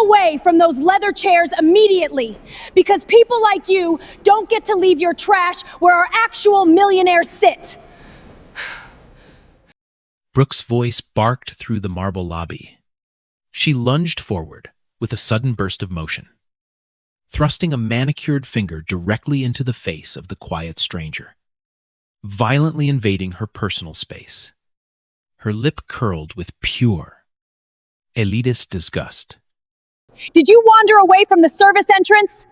away from those leather chairs immediately, because people like you don't get to leave your trash where our actual millionaires sit. Brooke's voice barked through the marble lobby. She lunged forward with a sudden burst of motion, thrusting a manicured finger directly into the face of the quiet stranger, violently invading her personal space. Her lip curled with pure, elitist disgust. Did you wander away from the service entrance?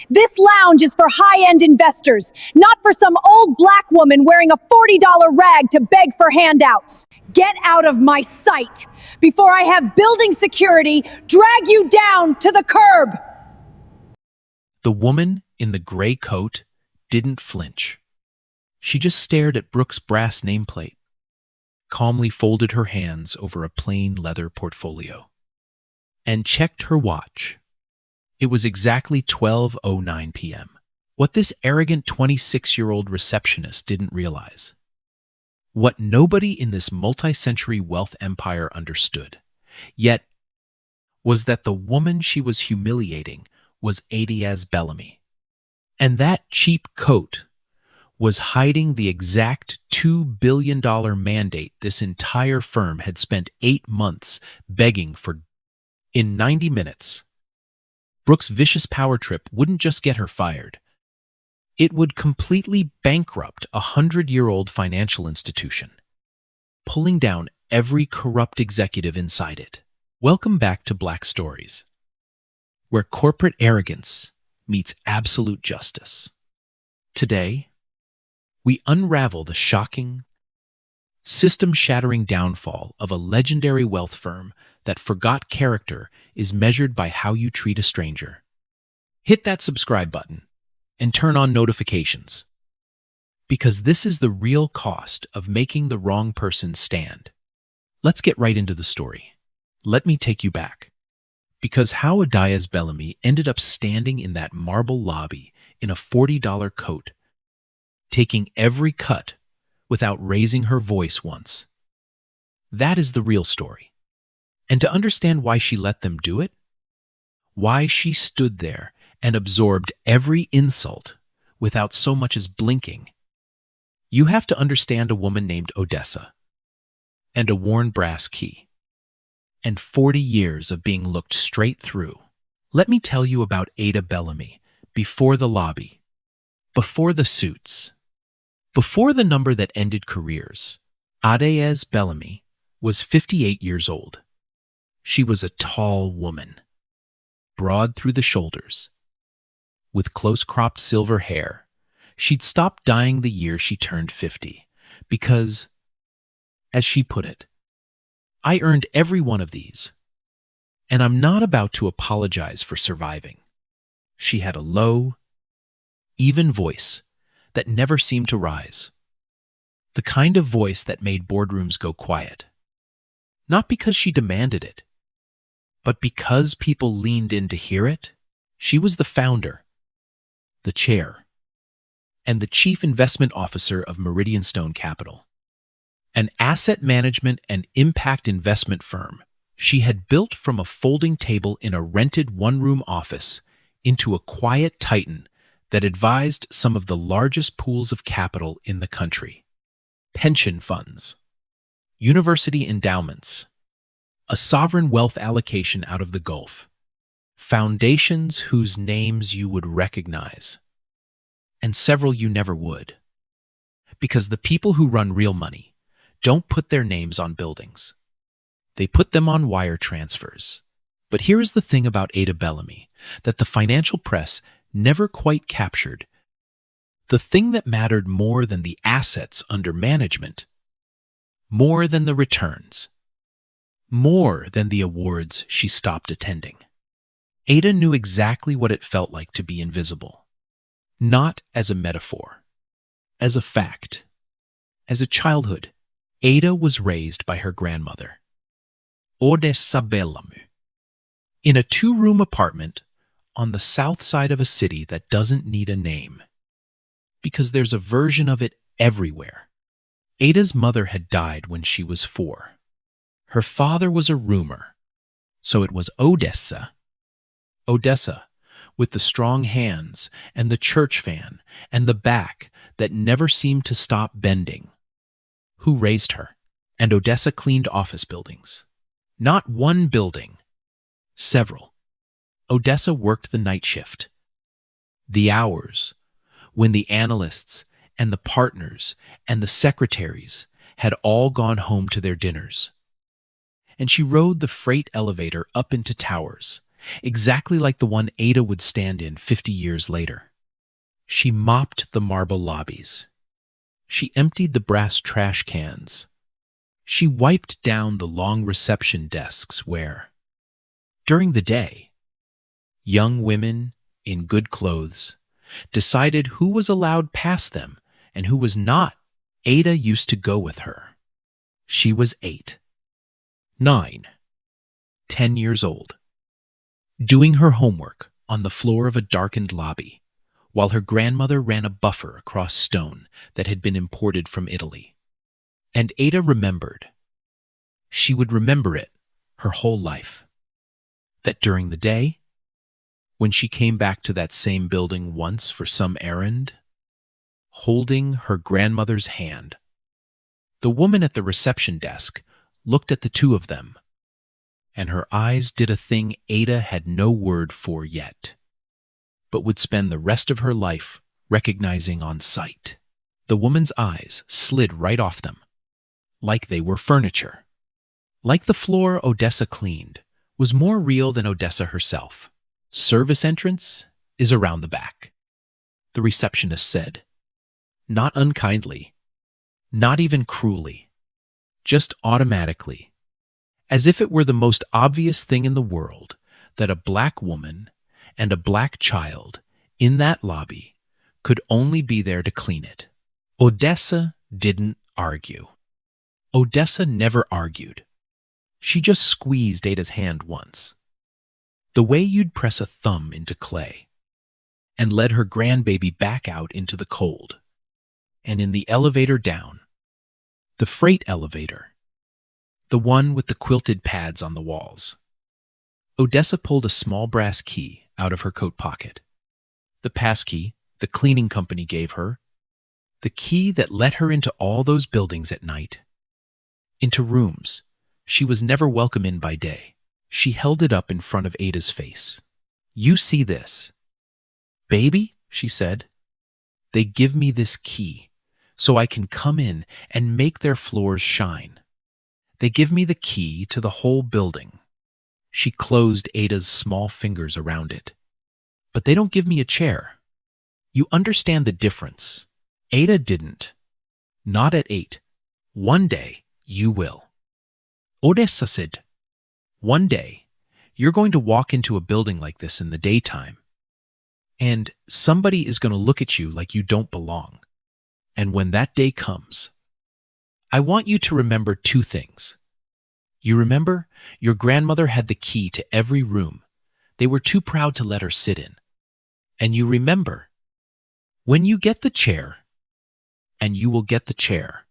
This lounge is for high-end investors, not for some old black woman wearing a $40 rag to beg for handouts. Get out of my sight before I have building security drag you down to the curb. The woman in the gray coat didn't flinch. She just stared at Brooke's brass nameplate, calmly folded her hands over a plain leather portfolio, and checked her watch. It was exactly 12:09 p.m. What this arrogant 26-year-old receptionist didn't realize, what nobody in this multi-century wealth empire understood, yet, was that the woman she was humiliating was Adaeze Bellamy. And that cheap coat was hiding the exact $2 billion mandate this entire firm had spent 8 months begging for. In 90 minutes, Brooke's vicious power trip wouldn't just get her fired. It would completely bankrupt a 100-year-old financial institution, pulling down every corrupt executive inside it. Welcome back to Black Stories, where corporate arrogance meets absolute justice. Today, we unravel the shocking, system-shattering downfall of a legendary wealth firm that forgot character is measured by how you treat a stranger. Hit that subscribe button and turn on notifications, because this is the real cost of making the wrong person stand. Let's get right into the story. Let me take you back, because how Adaeze Bellamy ended up standing in that marble lobby in a $40 coat, taking every cut without raising her voice once. That is the real story. And to understand why she let them do it, why she stood there and absorbed every insult without so much as blinking, you have to understand a woman named Adaeze, and a worn brass key, and 40 years of being looked straight through. Let me tell you about Adaeze Bellamy before the lobby, before the suits, before the number that ended careers. Adaeze Bellamy was 58 years old. She was a tall woman, broad through the shoulders, with close-cropped silver hair. She'd stopped dyeing the year she turned 50 because, as she put it, I earned every one of these, and I'm not about to apologize for surviving. She had a low, even voice that never seemed to rise, the kind of voice that made boardrooms go quiet, not because she demanded it, but because people leaned in to hear it. She was the founder, the chair, and the chief investment officer of Meridian Stone Capital, an asset management and impact investment firm she had built from a folding table in a rented one-room office into a quiet titan that advised some of the largest pools of capital in the country: pension funds, university endowments, a sovereign wealth allocation out of the Gulf, foundations whose names you would recognize, and several you never would. Because the people who run real money don't put their names on buildings. They put them on wire transfers. But here is the thing about Adaeze Bellamy that the financial press never quite captured. The thing that mattered more than the assets under management, more than the returns, more than the awards she stopped attending. Ada knew exactly what it felt like to be invisible. Not as a metaphor, as a fact. As a childhood, Ada was raised by her grandmother, Adaeze Bellamy, in a 2-room apartment on the south side of a city that doesn't need a name, because there's a version of it everywhere. Ada's mother had died when she was 4. Her father was a roomer, so it was Adaeze Adaeze, with the strong hands and the church fan and the back that never seemed to stop bending. Who raised her? And Adaeze cleaned office buildings. Not one building, several. Adaeze worked the night shift. The hours when the analysts and the partners and the secretaries had all gone home to their dinners. And she rode the freight elevator up into towers, exactly like the one Ada would stand in 50 years later. She mopped the marble lobbies. She emptied the brass trash cans. She wiped down the long reception desks where, during the day, young women in good clothes decided who was allowed past them and who was not. Ada used to go with her. She was 8, 9, 10 years old, doing her homework on the floor of a darkened lobby, while her grandmother ran a buffer across stone that had been imported from Italy. And Ada remembered. She would remember it her whole life. That during the day, when she came back to that same building once for some errand, holding her grandmother's hand, the woman at the reception desk looked at the two of them, and her eyes did a thing Ada had no word for yet, but would spend the rest of her life recognizing on sight. The woman's eyes slid right off them, like they were furniture. Like the floor Adaeze cleaned was more real than Adaeze herself. Service entrance is around the back, the receptionist said. Not unkindly, not even cruelly, just automatically, as if it were the most obvious thing in the world that a black woman and a black child in that lobby could only be there to clean it. Adaeze didn't argue. Adaeze never argued. She just squeezed Ada's hand once, the way you'd press a thumb into clay, and led her grandbaby back out into the cold. And in the elevator down, the freight elevator, the one with the quilted pads on the walls, Adaeze pulled a small brass key out of her coat pocket. The passkey the cleaning company gave her, the key that let her into all those buildings at night, into rooms she was never welcome in by day. She held it up in front of Ada's face. You see this? Baby, she said, they give me this key so I can come in and make their floors shine. They give me the key to the whole building. She closed Ada's small fingers around it. But they don't give me a chair. You understand the difference. Ada didn't. Not at 8. One day, you will. Adaeze said, one day, you're going to walk into a building like this in the daytime, and somebody is going to look at you like you don't belong. And when that day comes, I want you to remember 2 things. You remember your grandmother had the key to every room they were too proud to let her sit in. And you remember, when you get the chair, and you will get the chair,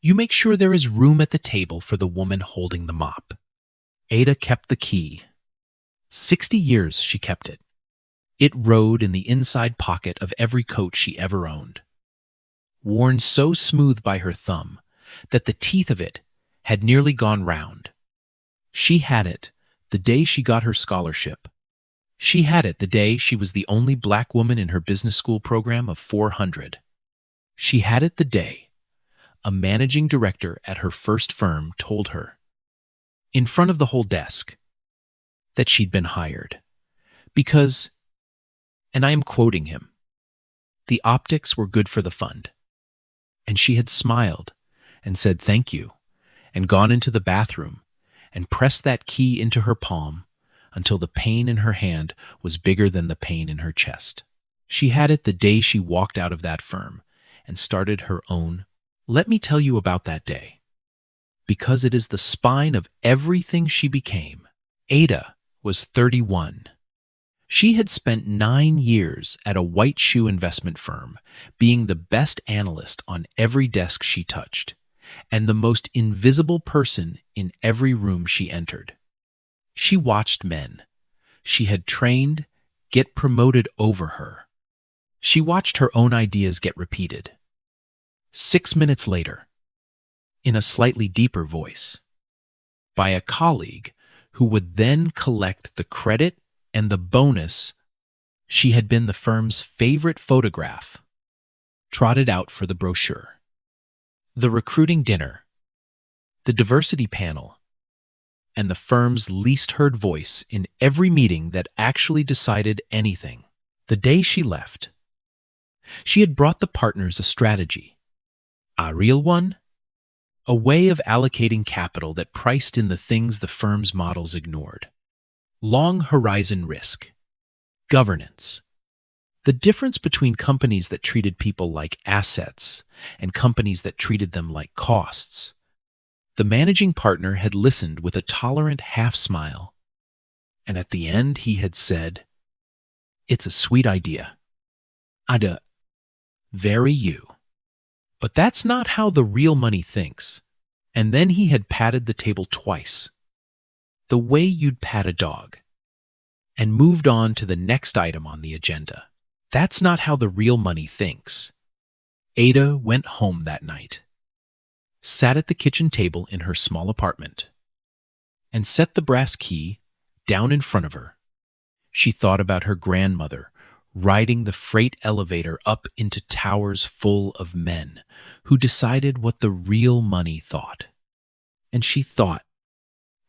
you make sure there is room at the table for the woman holding the mop. Ada kept the key. 60 years she kept it. It rode in the inside pocket of every coat she ever owned, worn so smooth by her thumb that the teeth of it had nearly gone round. She had it the day she got her scholarship. She had it the day she was the only black woman in her business school program of 400. She had it the day a managing director at her first firm told her, in front of the whole desk, that she'd been hired because, and I am quoting him, the optics were good for the fund. And she had smiled and said thank you and gone into the bathroom and pressed that key into her palm until the pain in her hand was bigger than the pain in her chest. She had it the day she walked out of that firm and started her own. Let me tell you about that day, because it is the spine of everything she became. Ada was 31. She had spent 9 years at a white shoe investment firm, being the best analyst on every desk she touched, and the most invisible person in every room she entered. She watched men, she had trained get promoted over her. She watched her own ideas get repeated. 6 minutes later, in a slightly deeper voice, by a colleague who would then collect the credit and the bonus. She had been the firm's favorite photograph, trotted out for the brochure. The recruiting dinner, the diversity panel, and the firm's least heard voice in every meeting that actually decided anything. The day she left, she had brought the partners a strategy. A real one? A way of allocating capital that priced in the things the firm's models ignored. Long horizon risk. Governance. The difference between companies that treated people like assets and companies that treated them like costs. The managing partner had listened with a tolerant half-smile, and at the end he had said, "It's a sweet idea. Very you. But that's not how the real money thinks." And then he had patted the table twice, the way you'd pat a dog, and moved on to the next item on the agenda. That's not how the real money thinks. Ada went home that night, sat at the kitchen table in her small apartment, and set the brass key down in front of her. She thought about her grandmother riding the freight elevator up into towers full of men who decided what the real money thought. And she thought,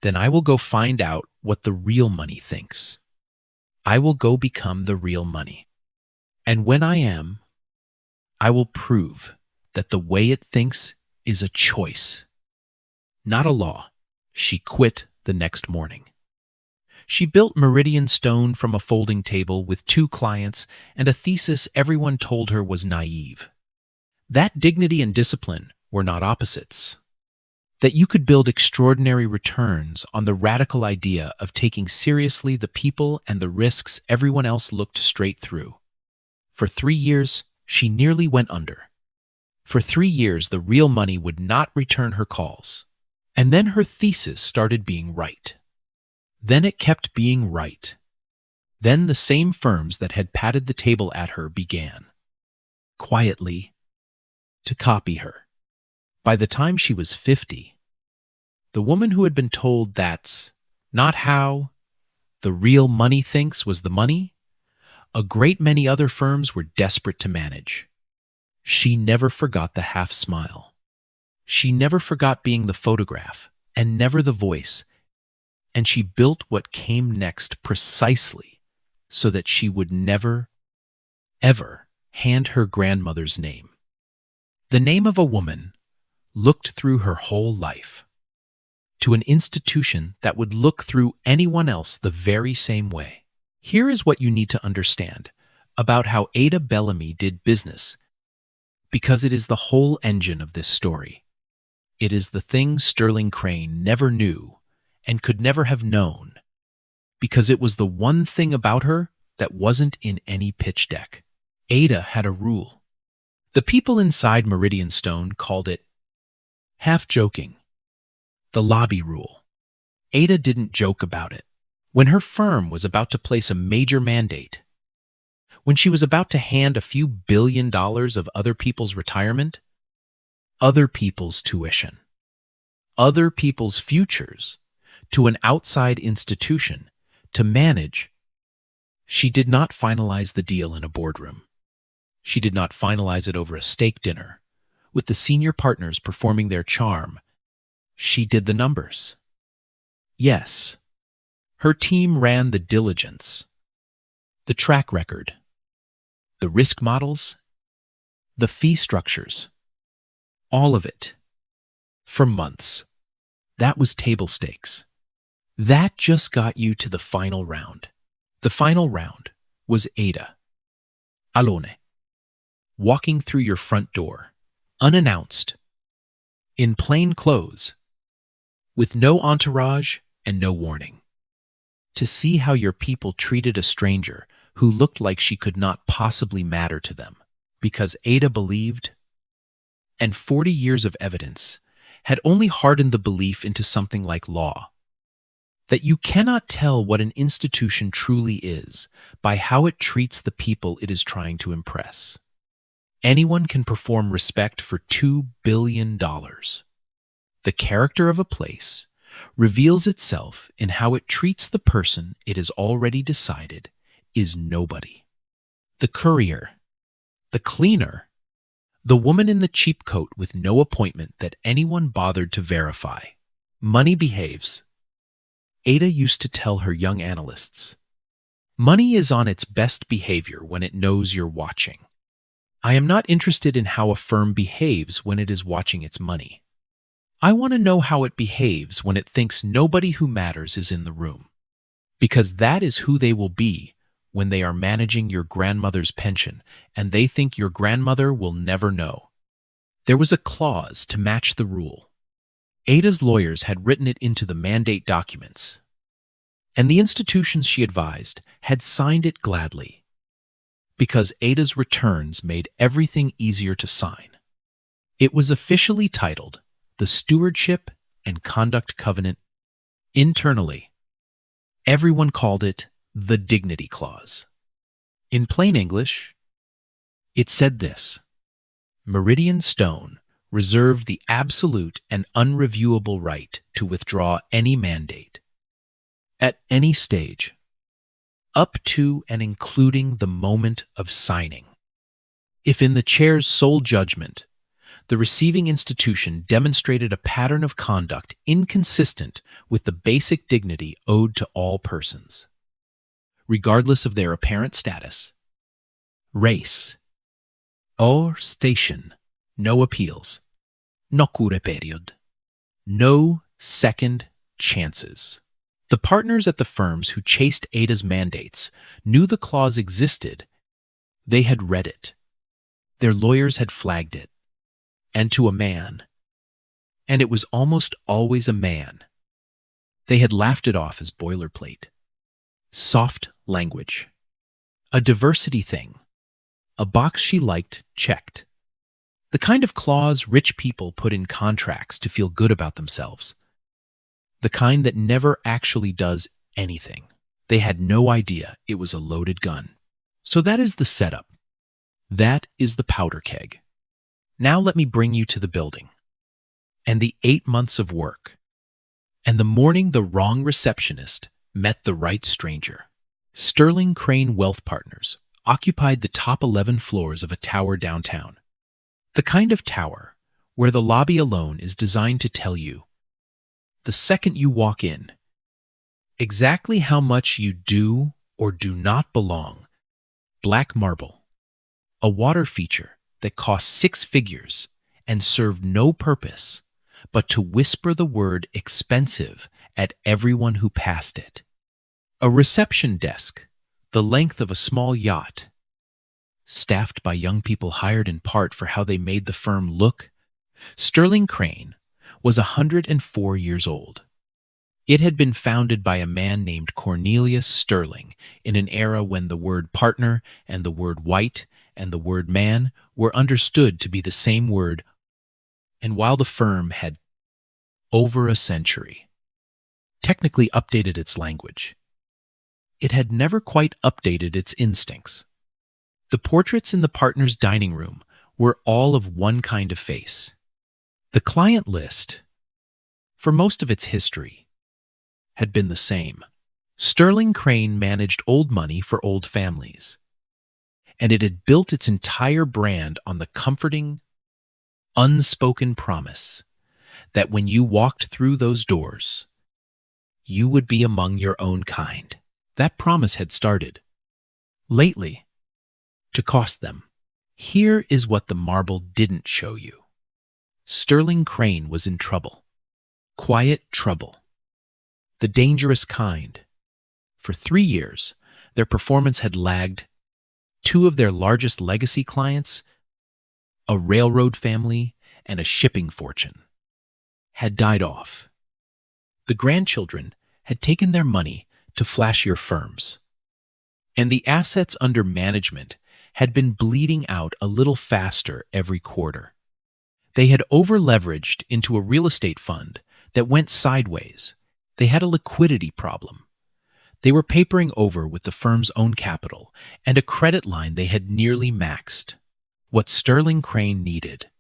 then I will go find out what the real money thinks. I will go become the real money. And when I am, I will prove that the way it thinks is a choice, not a law. She quit the next morning. She built Meridian Stone from a folding table with 2 clients and a thesis everyone told her was naive. That dignity and discipline were not opposites. That you could build extraordinary returns on the radical idea of taking seriously the people and the risks everyone else looked straight through. For 3 years, she nearly went under. For 3 years, the real money would not return her calls. And then her thesis started being right. Then it kept being right. Then the same firms that had patted the table at her began, quietly, to copy her. By the time she was 50, the woman who had been told that's not how the real money thinks was the money, a great many other firms were desperate to manage. She never forgot the half-smile. She never forgot being the photograph, and never the voice, and she built what came next precisely so that she would never, ever hand her grandmother's name. The name of a woman looked through her whole life to an institution that would look through anyone else the very same way. Here is what you need to understand about how Adaeze Bellamy did business, because it is the whole engine of this story. It is the thing Sterling Crane never knew and could never have known, because it was the one thing about her that wasn't in any pitch deck. Ada had a rule. The people inside Meridian Stone called it, half joking, the lobby rule. Ada didn't joke about it. When her firm was about to place a major mandate, when she was about to hand a few $1 billion of other people's retirement, other people's tuition, other people's futures, to an outside institution to manage, she did not finalize the deal in a boardroom. She did not finalize it over a steak dinner, with the senior partners performing their charm. She did the numbers. Yes, her team ran the diligence, the track record, the risk models, the fee structures, all of it, for months. That was table stakes. That just got you to the final round. The final round was Ada alone, walking through your front door, unannounced, in plain clothes, with no entourage and no warning, to see how your people treated a stranger who looked like she could not possibly matter to them, because Ada believed, and 40 years of evidence had only hardened the belief into something like law, that you cannot tell what an institution truly is by how it treats the people it is trying to impress. Anyone can perform respect for $2 billion. The character of a place reveals itself in how it treats the person it has already decided is nobody. The courier, the cleaner, the woman in the cheap coat with no appointment that anyone bothered to verify. Money behaves. Ada used to tell her young analysts, money is on its best behavior when it knows you're watching. I am not interested in how a firm behaves when it is watching its money. I want to know how it behaves when it thinks nobody who matters is in the room. Because that is who they will be when they are managing your grandmother's pension and they think your grandmother will never know. There was a clause to match the rule. Ada's lawyers had written it into the mandate documents, and the institutions she advised had signed it gladly, because Ada's returns made everything easier to sign. It was officially titled the Stewardship and Conduct Covenant. Internally, everyone called it the Dignity Clause. In plain English, it said this: Meridian Stone reserved the absolute and unreviewable right to withdraw any mandate, at any stage, up to and including the moment of signing. If in the chair's sole judgment, the receiving institution demonstrated a pattern of conduct inconsistent with the basic dignity owed to all persons, regardless of their apparent status, race, or station, no appeals, no cure period, no second chances. The partners at the firms who chased Ada's mandates knew the clause existed. They had read it. Their lawyers had flagged it. And to a man, and it was almost always a man, they had laughed it off as boilerplate. Soft language. A diversity thing. A box she liked checked. The kind of clause rich people put in contracts to feel good about themselves. The kind that never actually does anything. They had no idea it was a loaded gun. So that is the setup. That is the powder keg. Now let me bring you to the building. And the 8 months of work. And the morning the wrong receptionist met the right stranger. Sterling Crane Wealth Partners occupied the top 11 floors of a tower downtown. The kind of tower where the lobby alone is designed to tell you, the second you walk in, exactly how much you do or do not belong. Black marble, a water feature that cost 6 figures and served no purpose but to whisper the word expensive at everyone who passed it. A reception desk, the length of a small yacht, staffed by young people hired in part for how they made the firm look. Sterling Crane was 104 years old. It had been founded by a man named Cornelius Sterling in an era when the word partner and the word white and the word man were understood to be the same word, and while the firm had, over a century, technically updated its language, it had never quite updated its instincts. The portraits in the partners' dining room were all of one kind of face. The client list, for most of its history, had been the same. Sterling Crane managed old money for old families, and it had built its entire brand on the comforting, unspoken promise that when you walked through those doors, you would be among your own kind. That promise had started, lately, to cost them. Here is what the marble didn't show you. Sterling Crane was in trouble. Quiet trouble. The dangerous kind. For 3 years, their performance had lagged. 2 of their largest legacy clients, a railroad family and a shipping fortune, had died off. The grandchildren had taken their money to flashier firms, and the assets under management had been bleeding out a little faster every quarter. They had over-leveraged into a real estate fund that went sideways They had a liquidity problem. They were papering over with the firm's own capital and a credit line they had nearly maxed. What Sterling Crane needed,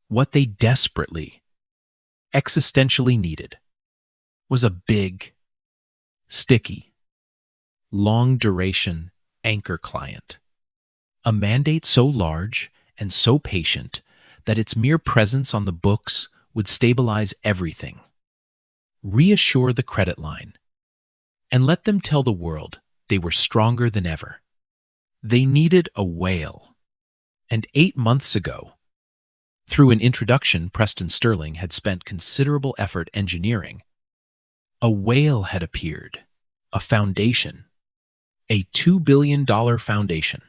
what they desperately, existentially needed, was a big, sticky, long-duration anchor client. A mandate so large and so patient that its mere presence on the books would stabilize everything, reassure the credit line, and let them tell the world they were stronger than ever. They needed a whale. And 8 months ago, through an introduction Preston Sterling had spent considerable effort engineering, a whale had appeared, a foundation, a $2 billion foundation,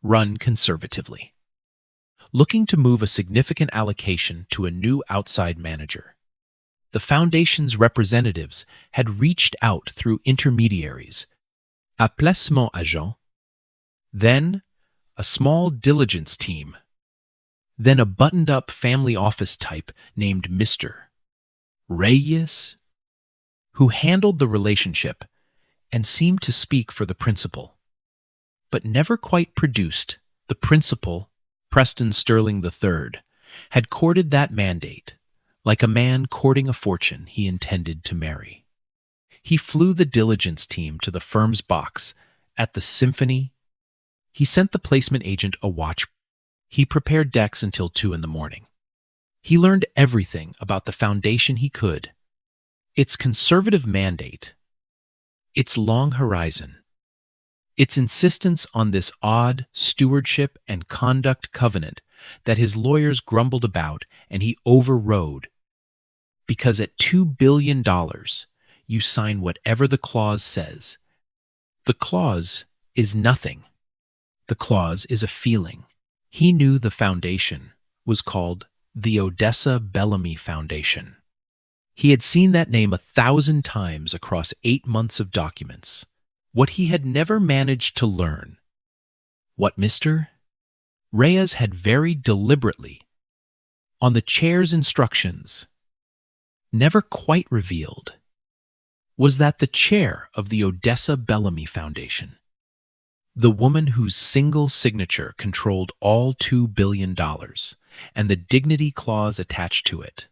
run conservatively, looking to move a significant allocation to a new outside manager. The foundation's representatives had reached out through intermediaries, a placement agent, then a small diligence team, then a buttoned-up family office type named Mr. Reyes, who handled the relationship and seemed to speak for the principal, but never quite produced. The principal, Preston Sterling III, had courted that mandate like a man courting a fortune he intended to marry. He flew the diligence team to the firm's box at the Symphony. He sent the placement agent a watch. He prepared decks until 2 in the morning. He learned everything about the foundation he could, its conservative mandate, its long horizon, its insistence on this odd stewardship and conduct covenant that his lawyers grumbled about and he overrode. Because at $2 billion, you sign whatever the clause says. The clause is nothing. The clause is a feeling. He knew the foundation was called the Adaeze Bellamy Foundation. He had seen that name 1,000 times across 8 months of documents. What he had never managed to learn, what Mr. Reyes had very deliberately, on the chair's instructions, never quite revealed, was that the chair of the Adaeze Bellamy Foundation, the woman whose single signature controlled all $2 billion and the dignity clause attached to it,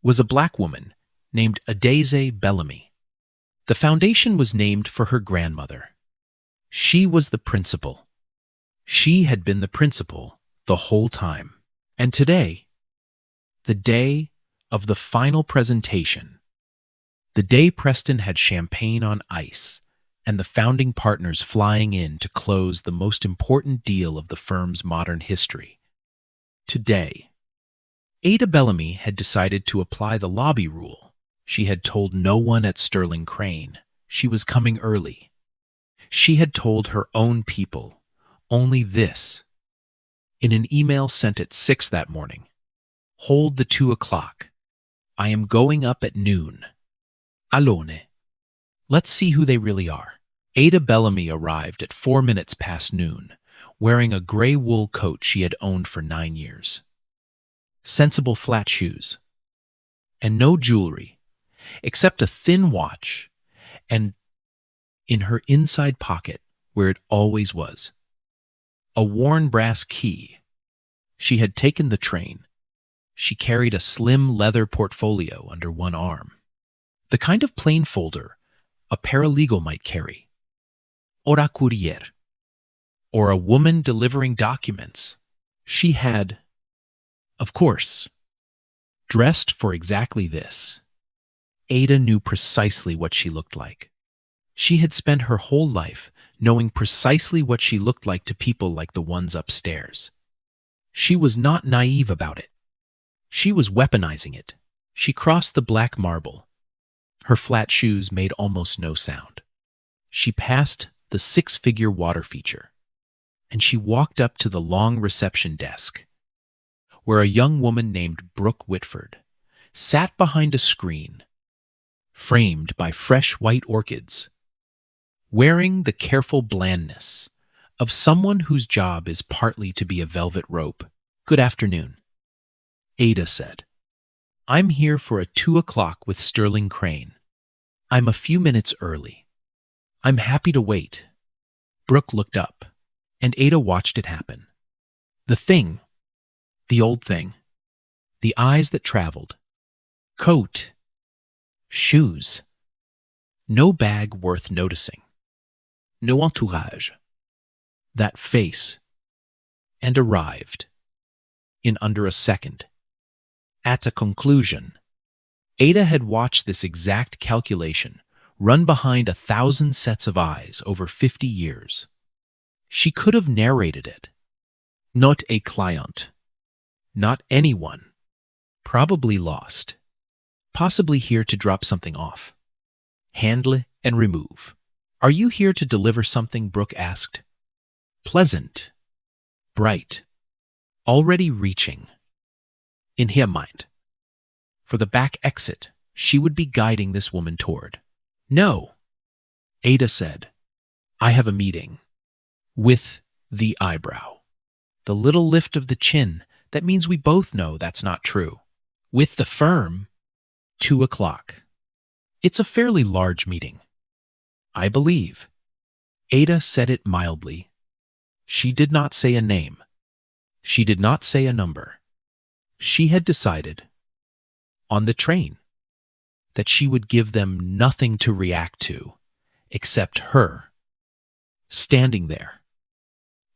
was a black woman named Adaeze Bellamy. The foundation was named for her grandmother. She was the principal. She had been the principal the whole time. And today, the day of the final presentation, the day Preston had champagne on ice and the founding partners flying in to close the most important deal of the firm's modern history. Today, Adaeze Bellamy had decided to apply the lobby rule. She had told no one at Sterling Crane she was coming early. She had told her own people only this. In an email sent at 6 that morning, hold the 2 o'clock. I am going up at noon. Alone. Let's see who they really are. Adaeze Bellamy arrived at 4 minutes past noon, wearing a gray wool coat she had owned for 9 years. Sensible flat shoes. And no jewelry, except a thin watch, and in her inside pocket, where it always was, a worn brass key. She had taken the train. She carried a slim leather portfolio under one arm, the kind of plain folder a paralegal might carry, or a courier, or a woman delivering documents. She had, of course, dressed for exactly this. Ada knew precisely what she looked like. She had spent her whole life knowing precisely what she looked like to people like the ones upstairs. She was not naive about it. She was weaponizing it. She crossed the black marble. Her flat shoes made almost no sound. She passed the 6-figure water feature, and she walked up to the long reception desk, where a young woman named Brooke Whitford sat behind a screen, framed by fresh white orchids, wearing the careful blandness of someone whose job is partly to be a velvet rope. Good afternoon, Ada said. I'm here for a 2 o'clock with Sterling Crane. I'm a few minutes early. I'm happy to wait. Brooke looked up, and Ada watched it happen. The thing, the old thing, the eyes that traveled, coat, shoes, no bag worth noticing, no entourage, that face, and arrived, in under a second. At a conclusion, Ada had watched this exact calculation run behind 1,000 sets of eyes over 50 years. She could have narrated it. Not a client. Not anyone. Probably lost. Possibly here to drop something off. Handle and remove. Are you here to deliver something? Brooke asked. Pleasant. Bright. Already reaching. In her mind. For the back exit, she would be guiding this woman toward. No, Ada said. I have a meeting. With the eyebrow. The little lift of the chin, that means we both know that's not true. With the firm, 2 o'clock. It's a fairly large meeting. I believe. Ada said it mildly. She did not say a name. She did not say a number. She had decided, on the train, that she would give them nothing to react to except her, standing there,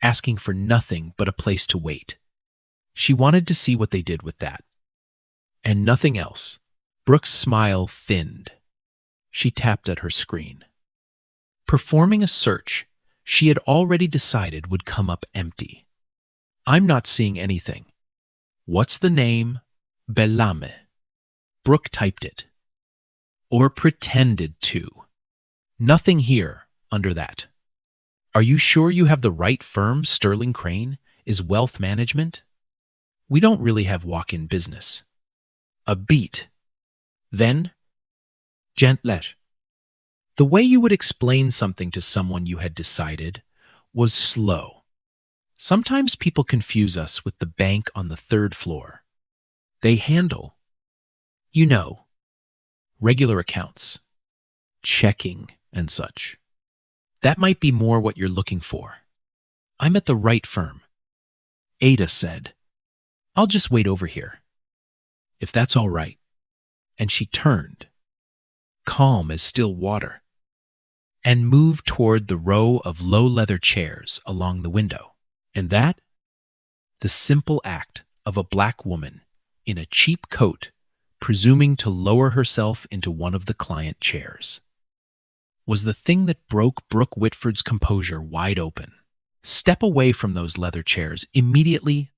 asking for nothing but a place to wait. She wanted to see what they did with that. And nothing else. Brooke's smile thinned. She tapped at her screen. Performing a search she had already decided would come up empty. I'm not seeing anything. What's the name? Bellamy. Brooke typed it. Or pretended to. Nothing here under that. Are you sure you have the right firm? Sterling Crane is wealth management? We don't really have walk-in business. A beat. Then, gentler. The way you would explain something to someone you had decided was slow. Sometimes people confuse us with the bank on the 3rd floor. They handle, you know, regular accounts, checking and such. That might be more what you're looking for. I'm at the right firm. Ada said, I'll just wait over here, if that's all right. And she turned, calm as still water, and moved toward the row of low leather chairs along the window. And that, the simple act of a black woman in a cheap coat presuming to lower herself into one of the client chairs, was the thing that broke Brooke Whitford's composure wide open. Step away from those leather chairs immediately,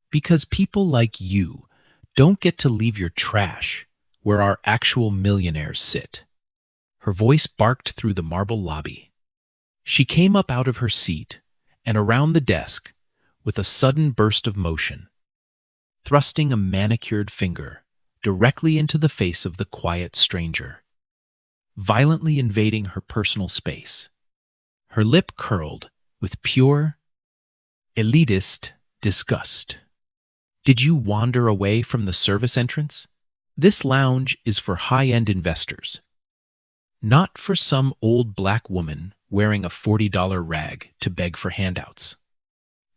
because people like you don't get to leave your trash where our actual millionaires sit. Her voice barked through the marble lobby. She came up out of her seat and around the desk with a sudden burst of motion, thrusting a manicured finger directly into the face of the quiet stranger, violently invading her personal space. Her lip curled with pure, elitist disgust. Did you wander away from the service entrance? This lounge is for high-end investors, not for some old black woman wearing a $40 rag to beg for handouts.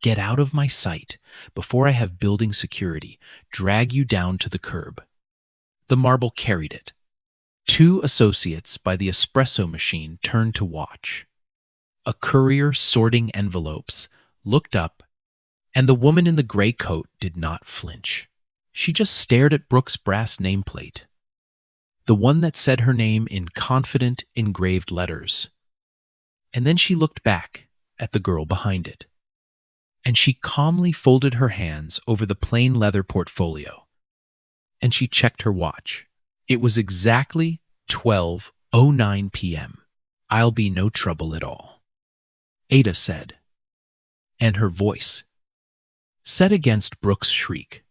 Get out of my sight before I have building security drag you down to the curb. The marble carried it. 2 associates by the espresso machine turned to watch. A courier sorting envelopes looked up, and the woman in the gray coat did not flinch. She just stared at Brooke's brass nameplate, the one that said her name in confident engraved letters. And then she looked back at the girl behind it, and she calmly folded her hands over the plain leather portfolio, and she checked her watch. It was exactly 12:09 p.m. I'll be no trouble at all, Ada said, and her voice, set against Brooke's shriek,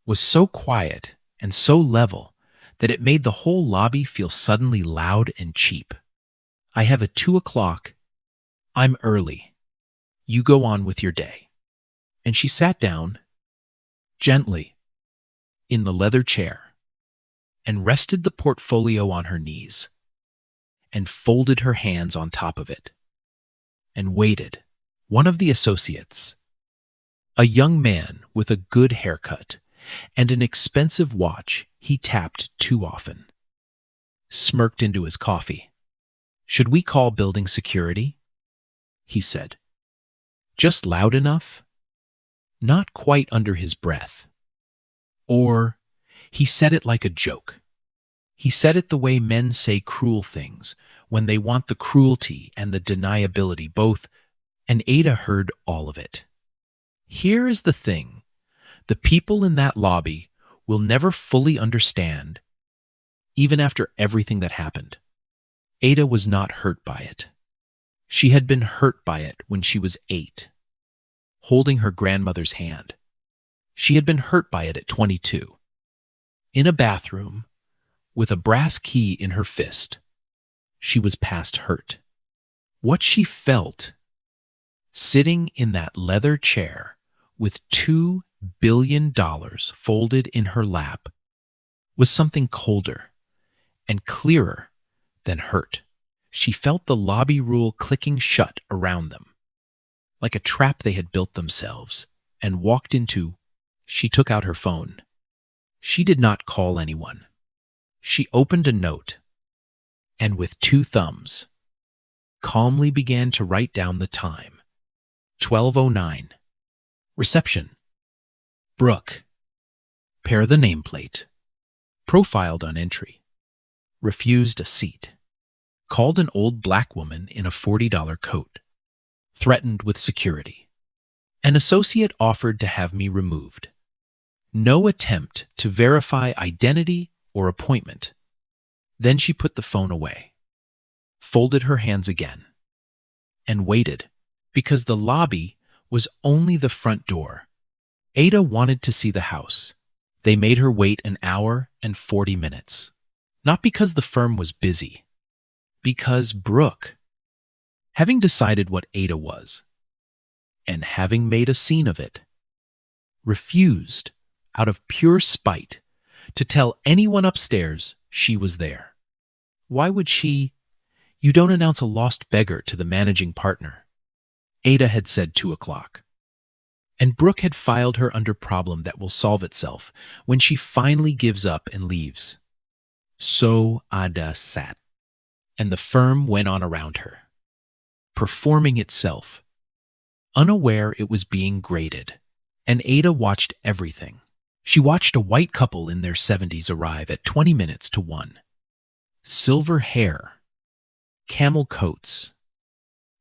was so quiet and so level that it made the whole lobby feel suddenly loud and cheap. I have a 2 o'clock. I'm early. You go on with your day. And she sat down, gently, in the leather chair and rested the portfolio on her knees and folded her hands on top of it and waited. One of the associates, a young man with a good haircut and an expensive watch he tapped too often, smirked into his coffee. "Should we call building security?" he said. Just loud enough, not quite under his breath. Or he said it like a joke. He said it the way men say cruel things when they want the cruelty and the deniability both, and Ada heard all of it. Here is the thing. The people in that lobby will never fully understand, even after everything that happened. Ada was not hurt by it. She had been hurt by it when she was 8, holding her grandmother's hand. She had been hurt by it at 22, in a bathroom, with a brass key in her fist. She was past hurt. What she felt, sitting in that leather chair with $2 billion folded in her lap, was something colder and clearer than hurt. She felt the lobby rule clicking shut around them, like a trap they had built themselves, and walked into. She took out her phone. She did not call anyone. She opened a note, and with 2 thumbs, calmly began to write down the time. 12:09. Reception. Brooke. Pair the nameplate. Profiled on entry. Refused a seat. Called an old black woman in a $40 coat. Threatened with security. An associate offered to have me removed. No attempt to verify identity or appointment. Then she put the phone away, folded her hands again, and waited, because the lobby was only the front door. Ada wanted to see the house. They made her wait an hour and 40 minutes. Not because the firm was busy, because Brooke, having decided what Ada was, and having made a scene of it, refused, out of pure spite, to tell anyone upstairs she was there. Why would she? You don't announce a lost beggar to the managing partner. Ada had said 2 o'clock. And Brooke had filed her under problem that will solve itself when she finally gives up and leaves. So Ada sat, and the firm went on around her, performing itself, unaware it was being graded. And Ada watched everything. She watched a white couple in their 70s arrive at 20 minutes to 1. Silver hair, camel coats,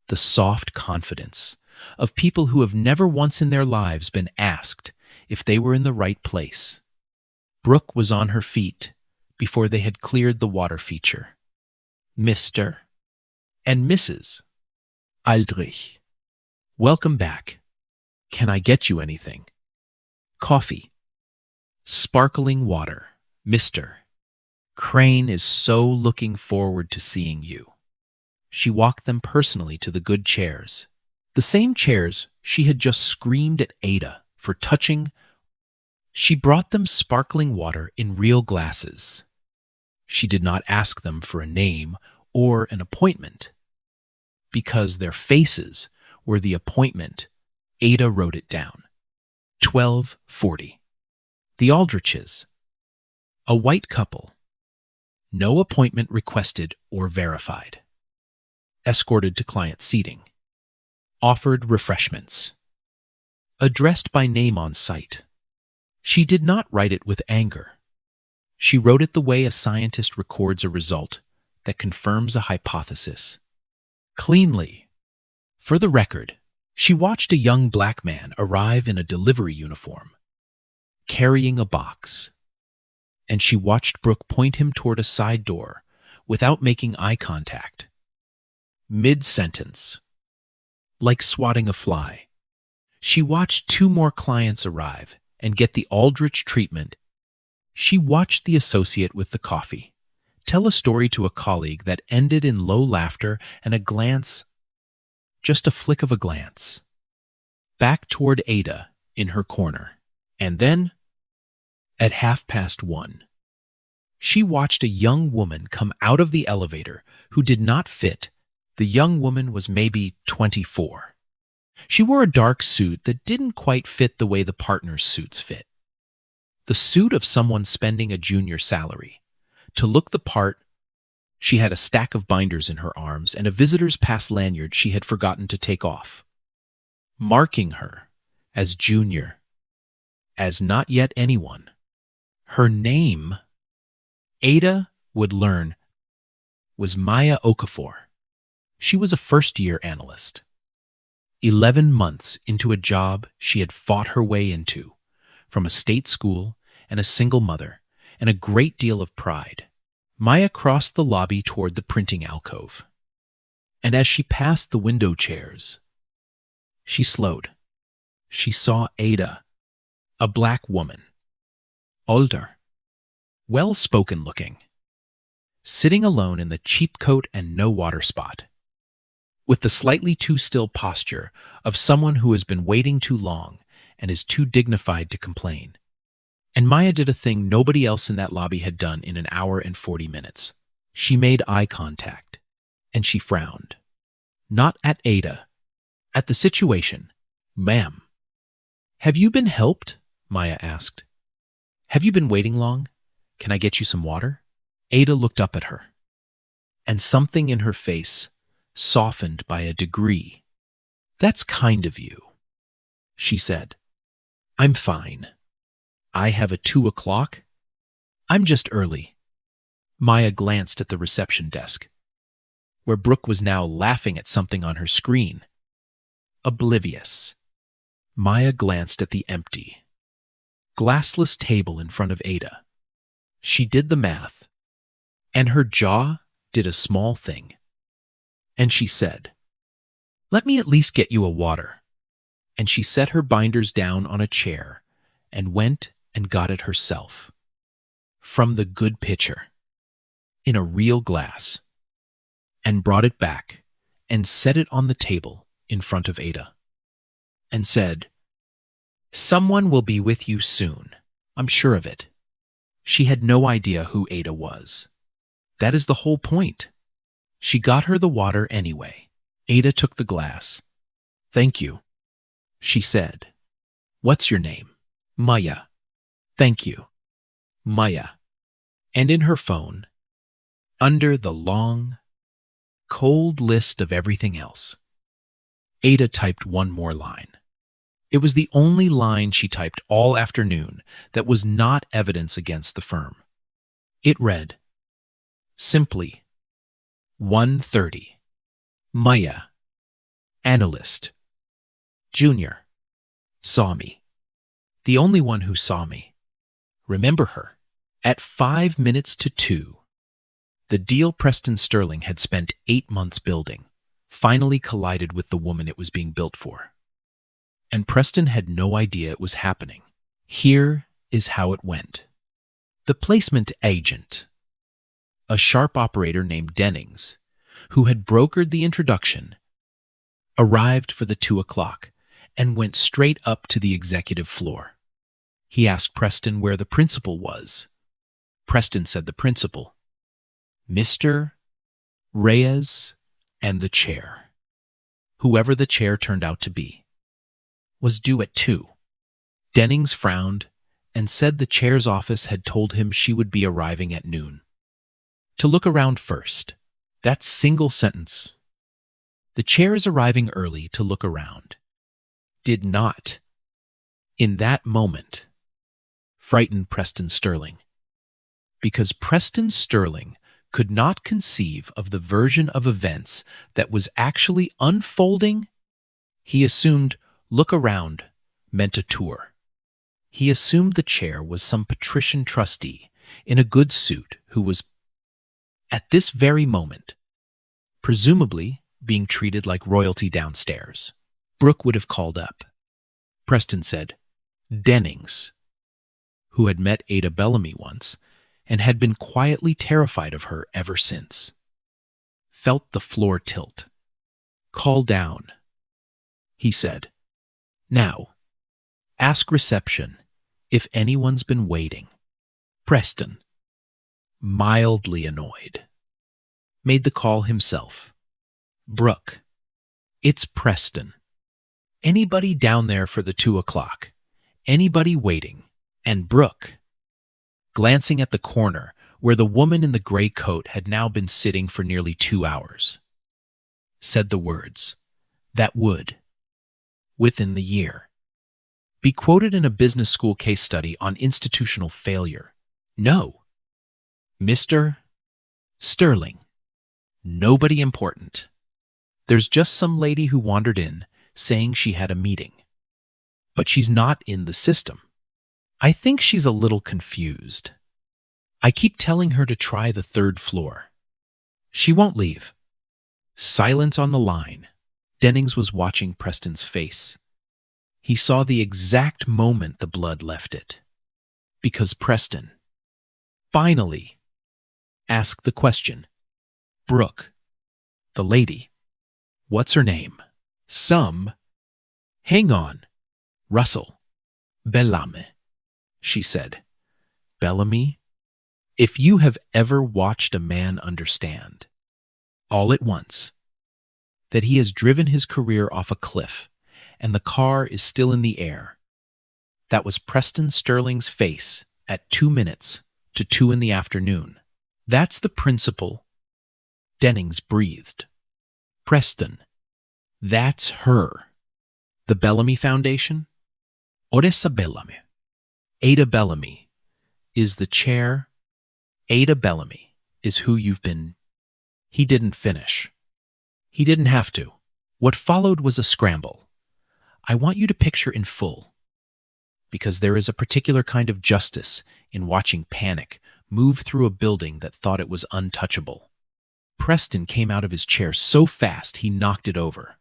the soft confidence of people who have never once in their lives been asked if they were in the right place. Brooke was on her feet before they had cleared the water feature. Mr. and Mrs. Aldrich. Welcome back. Can I get you anything? Coffee. Sparkling water. Mr. Crane is so looking forward to seeing you. She walked them personally to the good chairs. The same chairs she had just screamed at Ada for touching. She brought them sparkling water in real glasses. She did not ask them for a name or an appointment. Because their faces were the appointment, Ada wrote it down. 12:40. The Aldriches. A white couple. No appointment requested or verified. Escorted to client seating. Offered refreshments. Addressed by name on site. She did not write it with anger. She wrote it the way a scientist records a result that confirms a hypothesis. Cleanly. For the record, she watched a young black man arrive in a delivery uniform, carrying a box, and she watched Brooke point him toward a side door without making eye contact. Mid-sentence. Like swatting a fly. She watched 2 more clients arrive and get the Aldrich treatment. She watched the associate with the coffee tell a story to a colleague that ended in low laughter and a glance, just a flick of a glance, back toward Ada in her corner. And then, At 1:30, she watched a young woman come out of the elevator who did not fit. The young woman was maybe 24. She wore a dark suit that didn't quite fit the way the partners' suits fit. The suit of someone spending a junior salary. To look the part, she had a stack of binders in her arms and a visitor's pass lanyard she had forgotten to take off, marking her as junior, as not yet anyone. Her name, Ada would learn, was Maya Okafor. She was a first-year analyst. 11 months into a job she had fought her way into, from a state school and a single mother, and a great deal of pride. Maya crossed the lobby toward the printing alcove. And as she passed the window chairs, she slowed. She saw Ada, a black woman, older, well-spoken looking, sitting alone in the cheap coat and no water spot, with the slightly too still posture of someone who has been waiting too long and is too dignified to complain. And Maya did a thing nobody else in that lobby had done in an hour and 40 minutes. She made eye contact, and she frowned. Not at Ada, at the situation. "Ma'am, have you been helped?" Maya asked. "Have you been waiting long? Can I get you some water?" Ada looked up at her, and something in her face softened by a degree. "That's kind of you," she said. "I'm fine. I have a 2:00. I'm just early." Maya glanced at the reception desk, where Brooke was now laughing at something on her screen. Oblivious. Maya glanced at the empty, glassless table in front of Ada. She did the math, and her jaw did a small thing. And she said, "Let me at least get you a water." And she set her binders down on a chair and went and got it herself. From the good pitcher, in a real glass, and brought it back and set it on the table in front of Ada, and said, "Someone will be with you soon. I'm sure of it." She had no idea who Ada was. That is the whole point. She got her the water anyway. Ada took the glass. "Thank you," she said. "What's your name?" "Maya." "Thank you, Maya." And in her phone, under the long, cold list of everything else, Ada typed one more line. It was the only line she typed all afternoon that was not evidence against the firm. It read, simply, 1:30. Maya, analyst, junior, saw me. The only one who saw me. Remember her. At 5 minutes to 2, the deal Preston Sterling had spent 8 months building finally collided with the woman it was being built for. And Preston had no idea it was happening. Here is how it went. The placement agent, a sharp operator named Dennings, who had brokered the introduction, arrived for the 2:00 and went straight up to the executive floor. He asked Preston where the principal was. Preston said the principal, Mr. Reyes, and the chair, whoever the chair turned out to be, was due at 2. Dennings frowned and said the chair's office had told him she would be arriving at noon. To look around first. That single sentence. The chair is arriving early to look around. Did not, in that moment, frighten Preston Sterling. Because Preston Sterling could not conceive of the version of events that was actually unfolding, he assumed look around meant a tour. He assumed the chair was some patrician trustee in a good suit who was, at this very moment, presumably being treated like royalty downstairs. Brooke would have called up. Preston said, Dennings, who had met Adaeze Bellamy once and had been quietly terrified of her ever since, felt the floor tilt. Call down, he said. Now, ask reception if anyone's been waiting. Preston, mildly annoyed, made the call himself. Brooke, it's Preston. Anybody down there for the 2 o'clock? Anybody waiting? And Brooke, glancing at the corner where the woman in the gray coat had now been sitting for nearly 2 hours, said the words that would, within the year, be quoted in a business school case study on institutional failure. No, Mr. Sterling, nobody important. There's just some lady who wandered in saying she had a meeting. But she's not in the system. I think she's a little confused. I keep telling her to try the 3rd floor. She won't leave. Silence on the line. Dennings was watching Preston's face. He saw the exact moment the blood left it. Because Preston, finally, asked the question. Brooke, the lady, what's her name? Hang on, Russell. Bellamy, she said. Bellamy? If you have ever watched a man understand, all at once, that he has driven his career off a cliff and the car is still in the air, that was Preston Sterling's face at 2 minutes to 2 in the afternoon. That's the principle. Dennings breathed. Preston, that's her. The Bellamy Foundation? Adaeze Bellamy. Ada Bellamy is the chair. Ada Bellamy is who you've been. He didn't finish. He didn't have to. What followed was a scramble. I want you to picture in full, because there is a particular kind of justice in watching panic move through a building that thought it was untouchable. Preston came out of his chair so fast he knocked it over.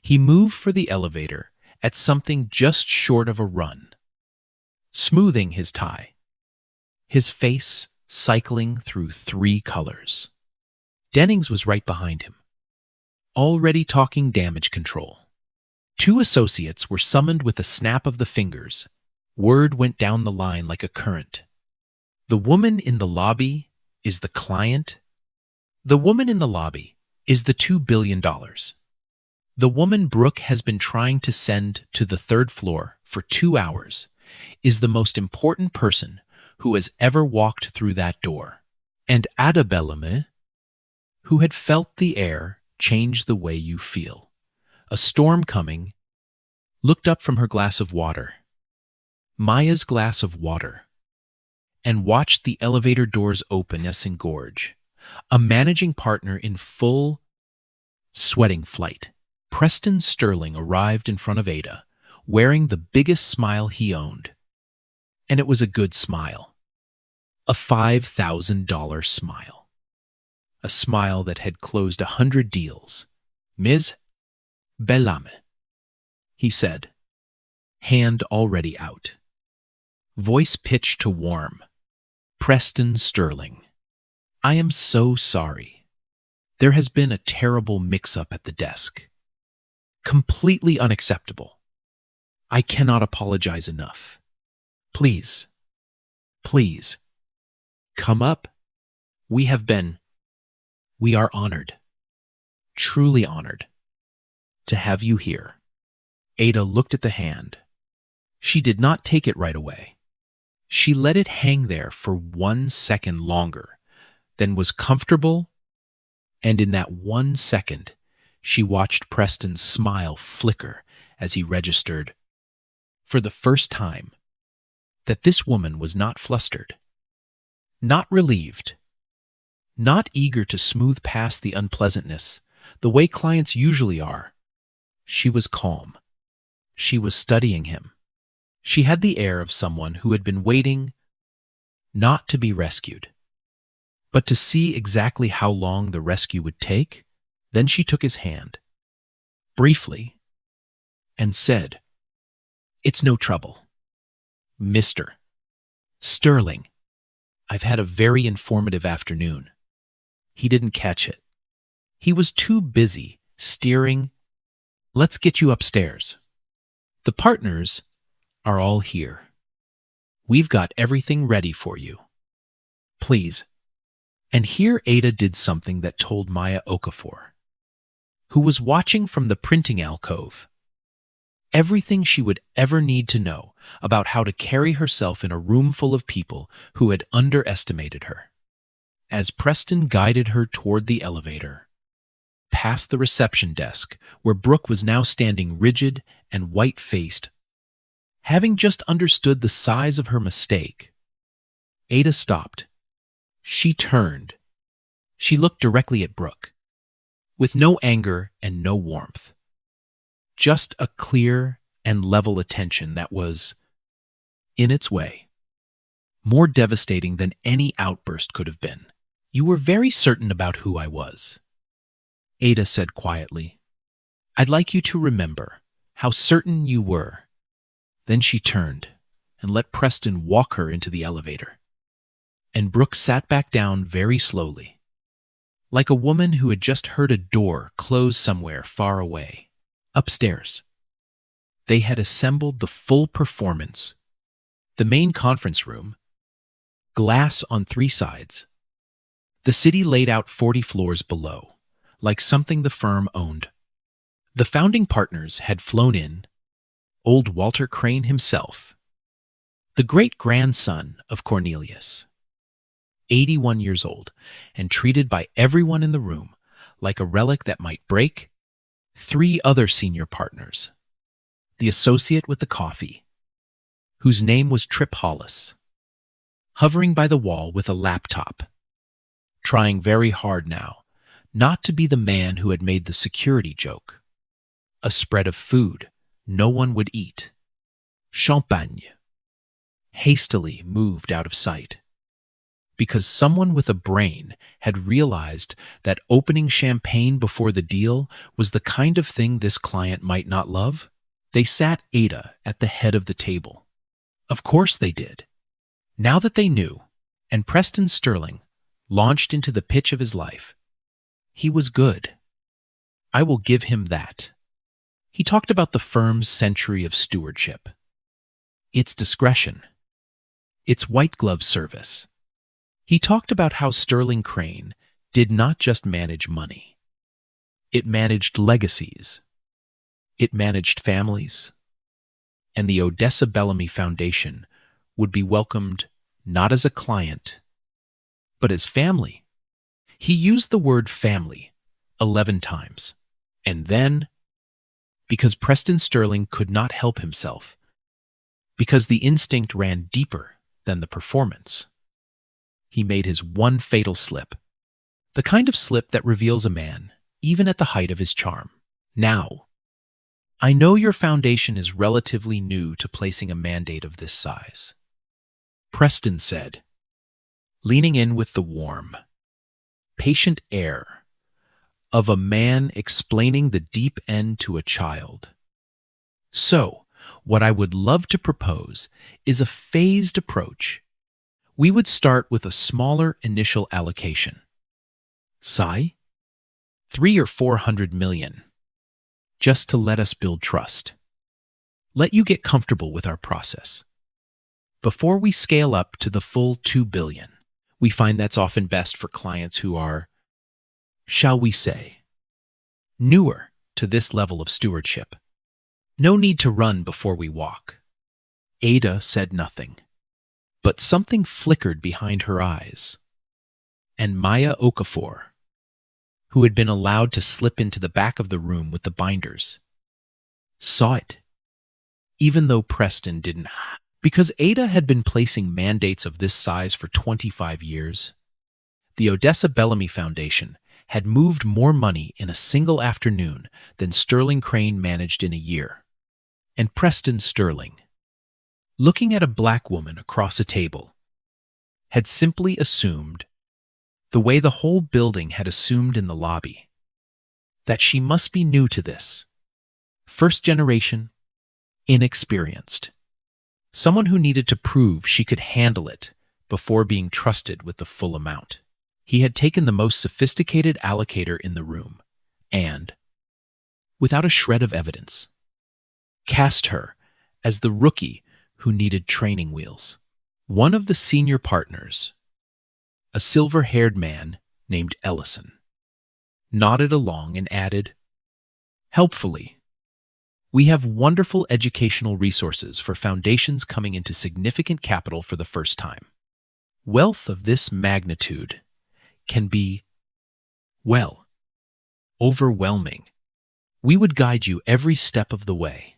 He moved for the elevator at something just short of a run, smoothing his tie, his face cycling through 3 colors. Dennings was right behind him, already talking damage control. 2 associates were summoned with a snap of the fingers. Word went down the line like a current. The woman in the lobby is the client. The woman in the lobby is the $2 billion. The woman Brooke has been trying to send to the 3rd floor for 2 hours is the most important person who has ever walked through that door. And Adaeze Bellamy, who had felt the air change the way you feel. A storm coming, looked up from her glass of water, Maya's glass of water, and watched the elevator doors open as engorge. A managing partner in full, sweating flight. Preston Sterling arrived in front of Ada, wearing the biggest smile he owned. And it was a good smile. A $5,000 smile. A smile that had closed 100 deals. Ms. Bellamy, he said, hand already out. Voice pitched to warm. Preston Sterling, I am so sorry. There has been a terrible mix-up at the desk. Completely unacceptable. I cannot apologize enough. Please, please, come up. We are honored, truly honored, to have you here. Ada looked at the hand. She did not take it right away. She let it hang there for 1 second longer than was comfortable, and in that 1 second, she watched Preston's smile flicker as he registered, for the first time, that this woman was not flustered, not relieved, not eager to smooth past the unpleasantness the way clients usually are. She was calm. She was studying him. She had the air of someone who had been waiting not to be rescued, but to see exactly how long the rescue would take. Then she took his hand, briefly, and said, It's no trouble. Mr. Sterling, I've had a very informative afternoon. He didn't catch it. He was too busy steering. Let's get you upstairs. The partners are all here. We've got everything ready for you. Please. And here Ada did something that told Maya Okafor, who was watching from the printing alcove, everything she would ever need to know about how to carry herself in a room full of people who had underestimated her. As Preston guided her toward the elevator, past the reception desk, where Brooke was now standing rigid and white-faced, having just understood the size of her mistake, Ada stopped. She turned. She looked directly at Brooke, with no anger and no warmth. Just a clear and level attention that was, in its way, more devastating than any outburst could have been. You were very certain about who I was, Ada said quietly. I'd like you to remember how certain you were. Then she turned and let Preston walk her into the elevator. And Brooke sat back down very slowly, like a woman who had just heard a door close somewhere far away. Upstairs, they had assembled the full performance. The main conference room, glass on 3 sides. The city laid out 40 floors below, like something the firm owned. The founding partners had flown in, old Walter Crane himself, the great-grandson of Cornelius, 81 years old, and treated by everyone in the room like a relic that might break. 3 other senior partners, the associate with the coffee, whose name was Trip Hollis, hovering by the wall with a laptop, trying very hard now not to be the man who had made the security joke. A spread of food no one would eat, champagne, hastily moved out of sight, because someone with a brain had realized that opening champagne before the deal was the kind of thing this client might not love. They sat Ada at the head of the table. Of course they did. Now that they knew, and Preston Sterling launched into the pitch of his life. He was good. I will give him that. He talked about the firm's century of stewardship, its discretion, its white glove service. He talked about how Sterling Crane did not just manage money. It managed legacies. It managed families. And the Adaeze Bellamy Foundation would be welcomed not as a client, but as family. He used the word family 11 times. And then, because Preston Sterling could not help himself, because the instinct ran deeper than the performance, he made his one fatal slip, the kind of slip that reveals a man, even at the height of his charm. Now, I know your foundation is relatively new to placing a mandate of this size, Preston said, leaning in with the warm, patient air of a man explaining the deep end to a child. So, what I would love to propose is a phased approach. We would start with a smaller initial allocation. Say, 3 or 400 million, just to let us build trust. Let you get comfortable with our process. Before we scale up to the full 2 billion, we find that's often best for clients who are, shall we say, newer to this level of stewardship. No need to run before we walk. Ada said nothing, but something flickered behind her eyes. And Maya Okafor, who had been allowed to slip into the back of the room with the binders, saw it, even though Preston didn't. Because Ada had been placing mandates of this size for 25 years, the Adaeze Bellamy Foundation had moved more money in a single afternoon than Sterling Crane managed in a year. And Preston Sterling, looking at a black woman across a table, had simply assumed, the way the whole building had assumed in the lobby, that she must be new to this. First generation, inexperienced. Someone who needed to prove she could handle it before being trusted with the full amount. He had taken the most sophisticated allocator in the room and, without a shred of evidence, cast her as the rookie who needed training wheels. One of the senior partners, a silver-haired man named Ellison, nodded along and added, "Helpfully, we have wonderful educational resources for foundations coming into significant capital for the first time. Wealth of this magnitude can be, well, overwhelming. We would guide you every step of the way."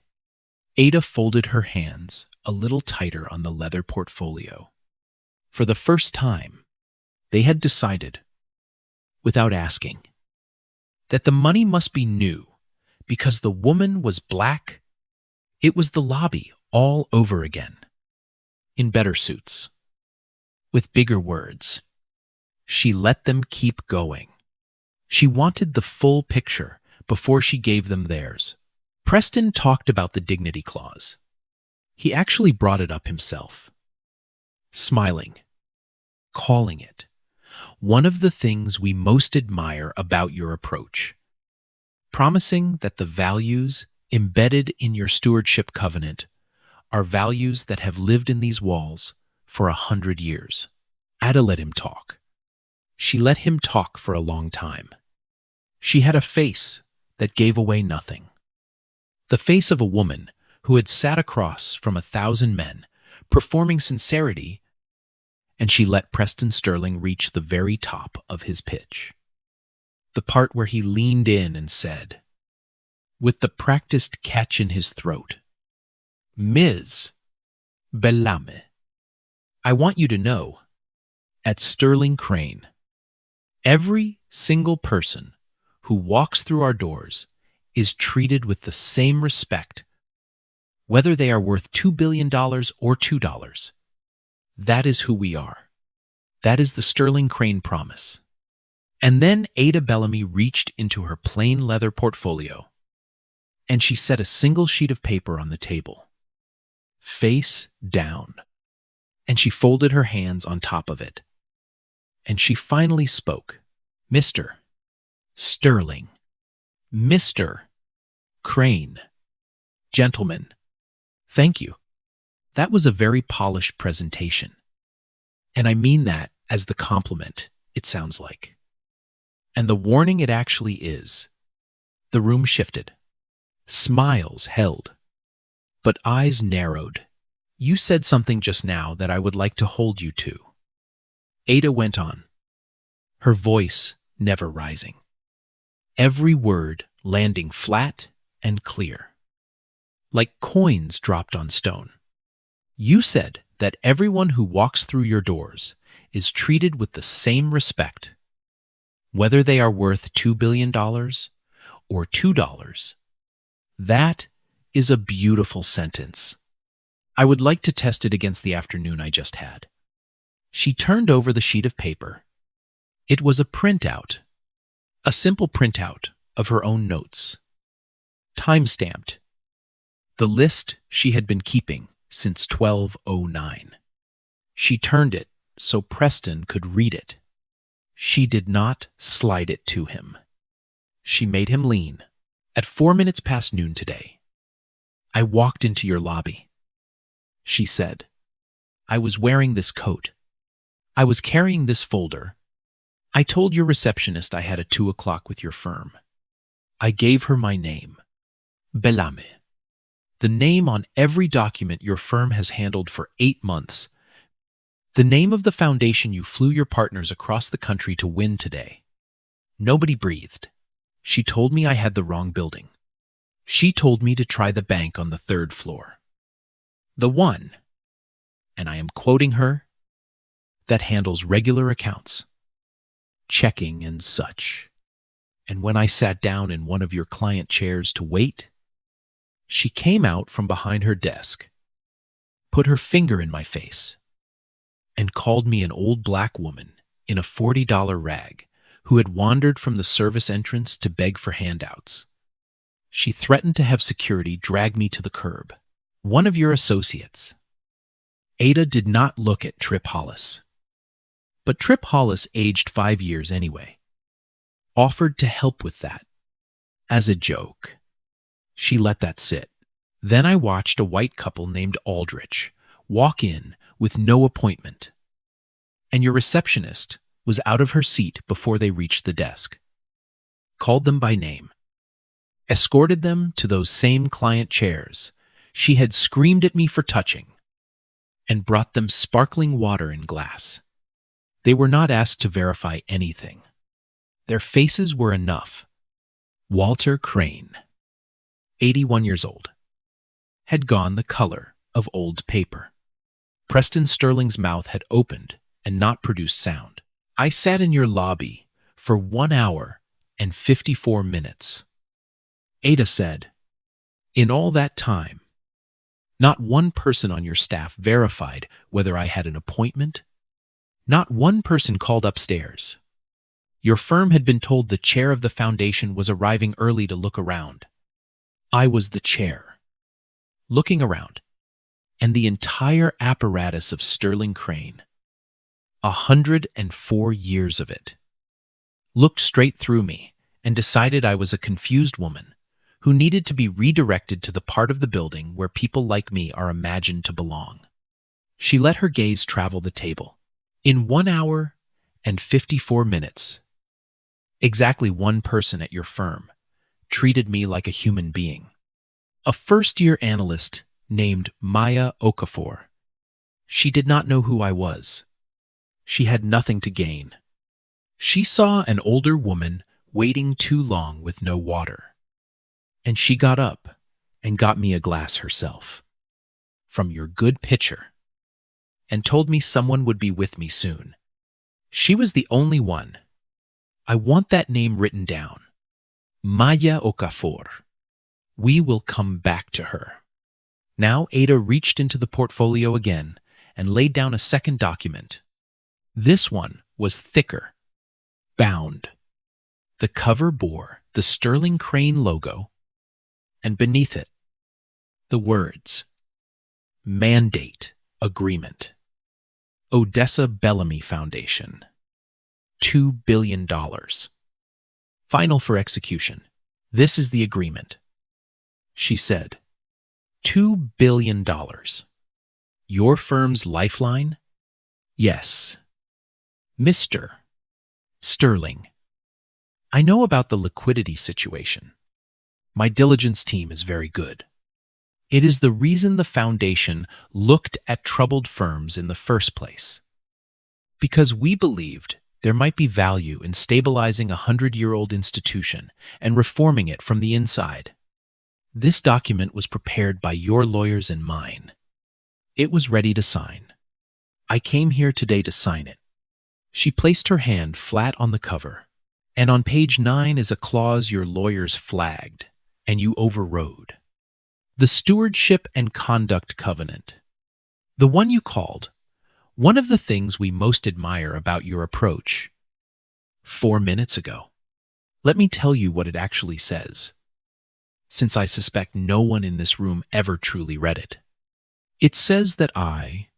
Ada folded her hands a little tighter on the leather portfolio. For the first time, they had decided, without asking, that the money must be new because the woman was black. It was the lobby all over again, in better suits, with bigger words. She let them keep going. She wanted the full picture before she gave them theirs. Preston talked about the dignity clause. He actually brought it up himself, smiling, calling it one of the things we most admire about your approach, promising that the values embedded in your stewardship covenant are values that have lived in these walls for 100 years. Ada let him talk. She let him talk for a long time. She had a face that gave away nothing. The face of a woman who had sat across from 1,000 men, performing sincerity, and she let Preston Sterling reach the very top of his pitch. The part where he leaned in and said, with the practiced catch in his throat, "Ms. Bellamy, I want you to know, at Sterling Crane, every single person who walks through our doors is treated with the same respect, whether they are worth $2 billion or $2. That is who we are. That is the Sterling Crane promise." And then Ada Bellamy reached into her plain leather portfolio, and she set a single sheet of paper on the table, face down, and she folded her hands on top of it. And she finally spoke, "Mr. Sterling, Mr. Crane, gentlemen, thank you." That was a very polished presentation. And I mean that as the compliment it sounds like. And the warning it actually is. The room shifted. Smiles held. But eyes narrowed. "You said something just now that I would like to hold you to." Ada went on, her voice never rising, every word landing flat and clear, like coins dropped on stone. "You said that everyone who walks through your doors is treated with the same respect, whether they are worth $2 billion or $2. That is a beautiful sentence. I would like to test it against the afternoon I just had." She turned over the sheet of paper. It was a printout, a simple printout of her own notes, time-stamped, the list she had been keeping since 1209. She turned it so Preston could read it. She did not slide it to him. She made him lean. "At 4 minutes past noon today, I walked into your lobby," she said. "I was wearing this coat. I was carrying this folder. I told your receptionist I had a 2 o'clock with your firm. I gave her my name, Bellamy, the name on every document your firm has handled for 8 months, the name of the foundation you flew your partners across the country to win today. Nobody breathed. She told me I had the wrong building. She told me to try the bank on the 3rd floor. The one, and I am quoting her, that handles regular accounts, checking and such. And when I sat down in one of your client chairs to wait, she came out from behind her desk, put her finger in my face, and called me an old black woman in a $40 rag who had wandered from the service entrance to beg for handouts. She threatened to have security drag me to the curb. One of your associates." Ada did not look at Tripp Hollis. But Tripp Hollis, aged 5 years anyway, offered to help with that. As a joke. She let that sit. Then I watched a white couple named Aldrich walk in with no appointment. And your receptionist was out of her seat before they reached the desk. Called them by name. Escorted them to those same client chairs she had screamed at me for touching, and brought them sparkling water in glass. They were not asked to verify anything. Their faces were enough. Walter Crane, 81 years old, had gone the color of old paper. Preston Sterling's mouth had opened and not produced sound. I sat in your lobby for 1 hour and 54 minutes. Ada said, in all that time, not one person on your staff verified whether I had an appointment. Not one person called upstairs. Your firm had been told the chair of the foundation was arriving early to look around. I was the chair, looking around, and the entire apparatus of Sterling Crane, 104 years of it, looked straight through me and decided I was a confused woman who needed to be redirected to the part of the building where people like me are imagined to belong. She let her gaze travel the table. In 1 hour and 54 minutes, exactly one person at your firm treated me like a human being. A first-year analyst named Maya Okafor. She did not know who I was. She had nothing to gain. She saw an older woman waiting too long with no water, and she got up and got me a glass herself from your good pitcher and told me someone would be with me soon. She was the only one. I want that name written down. Maya Okafor. We will come back to her. Now Ada reached into the portfolio again and laid down a second document. This one was thicker, bound. The cover bore the Sterling Crane logo, and beneath it, the words, Mandate Agreement. Adaeze Bellamy Foundation. $2 billion. Final for execution. This is the agreement. She said, $2 billion. Your firm's lifeline? Yes. Mr. Sterling. I know about the liquidity situation. My diligence team is very good. It is the reason the foundation looked at troubled firms in the first place. Because we believed there might be value in stabilizing a 100-year-old institution and reforming it from the inside. This document was prepared by your lawyers and mine. It was ready to sign. I came here today to sign it. She placed her hand flat on the cover, and on page 9 is a clause your lawyers flagged, and you overrode. The Stewardship and Conduct Covenant. The one you called, one of the things we most admire about your approach. 4 minutes ago. Let me tell you what it actually says, since I suspect no one in this room ever truly read it. It says that I,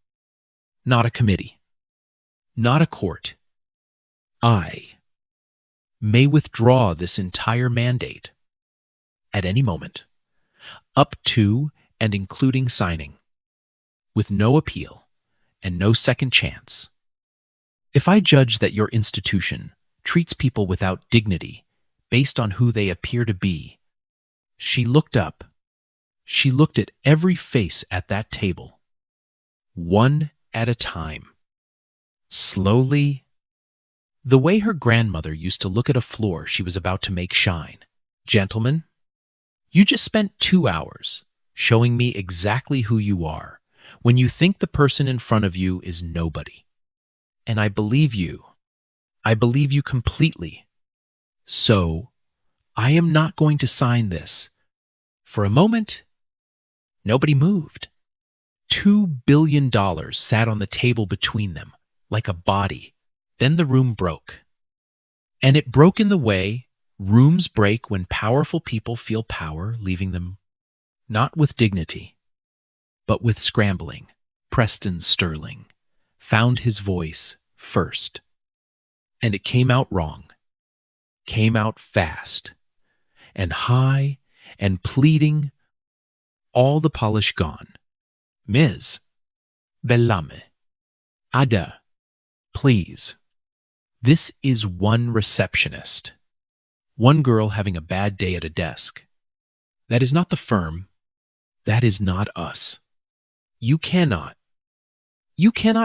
not a committee, not a court, I may withdraw this entire mandate at any moment, up to and including signing, with no appeal and no second chance. If I judge that your institution treats people without dignity based on who they appear to be. She looked up. She looked at every face at that table, one at a time. Slowly, the way her grandmother used to look at a floor she was about to make shine. Gentlemen, you just spent 2 hours showing me exactly who you are when you think the person in front of you is nobody. And I believe you. I believe you completely. So, I am not going to sign this. For a moment, nobody moved. $2 billion sat on the table between them, like a body. Then the room broke. And it broke in the way rooms break when powerful people feel power leaving them, not with dignity, but with scrambling. Preston Sterling found his voice first. And it came out wrong, came out fast, and high, and pleading, all the polish gone. Ms. Bellamy. Ada, please. This is one receptionist. One girl having a bad day at a desk. That is not the firm. That is not us. You cannot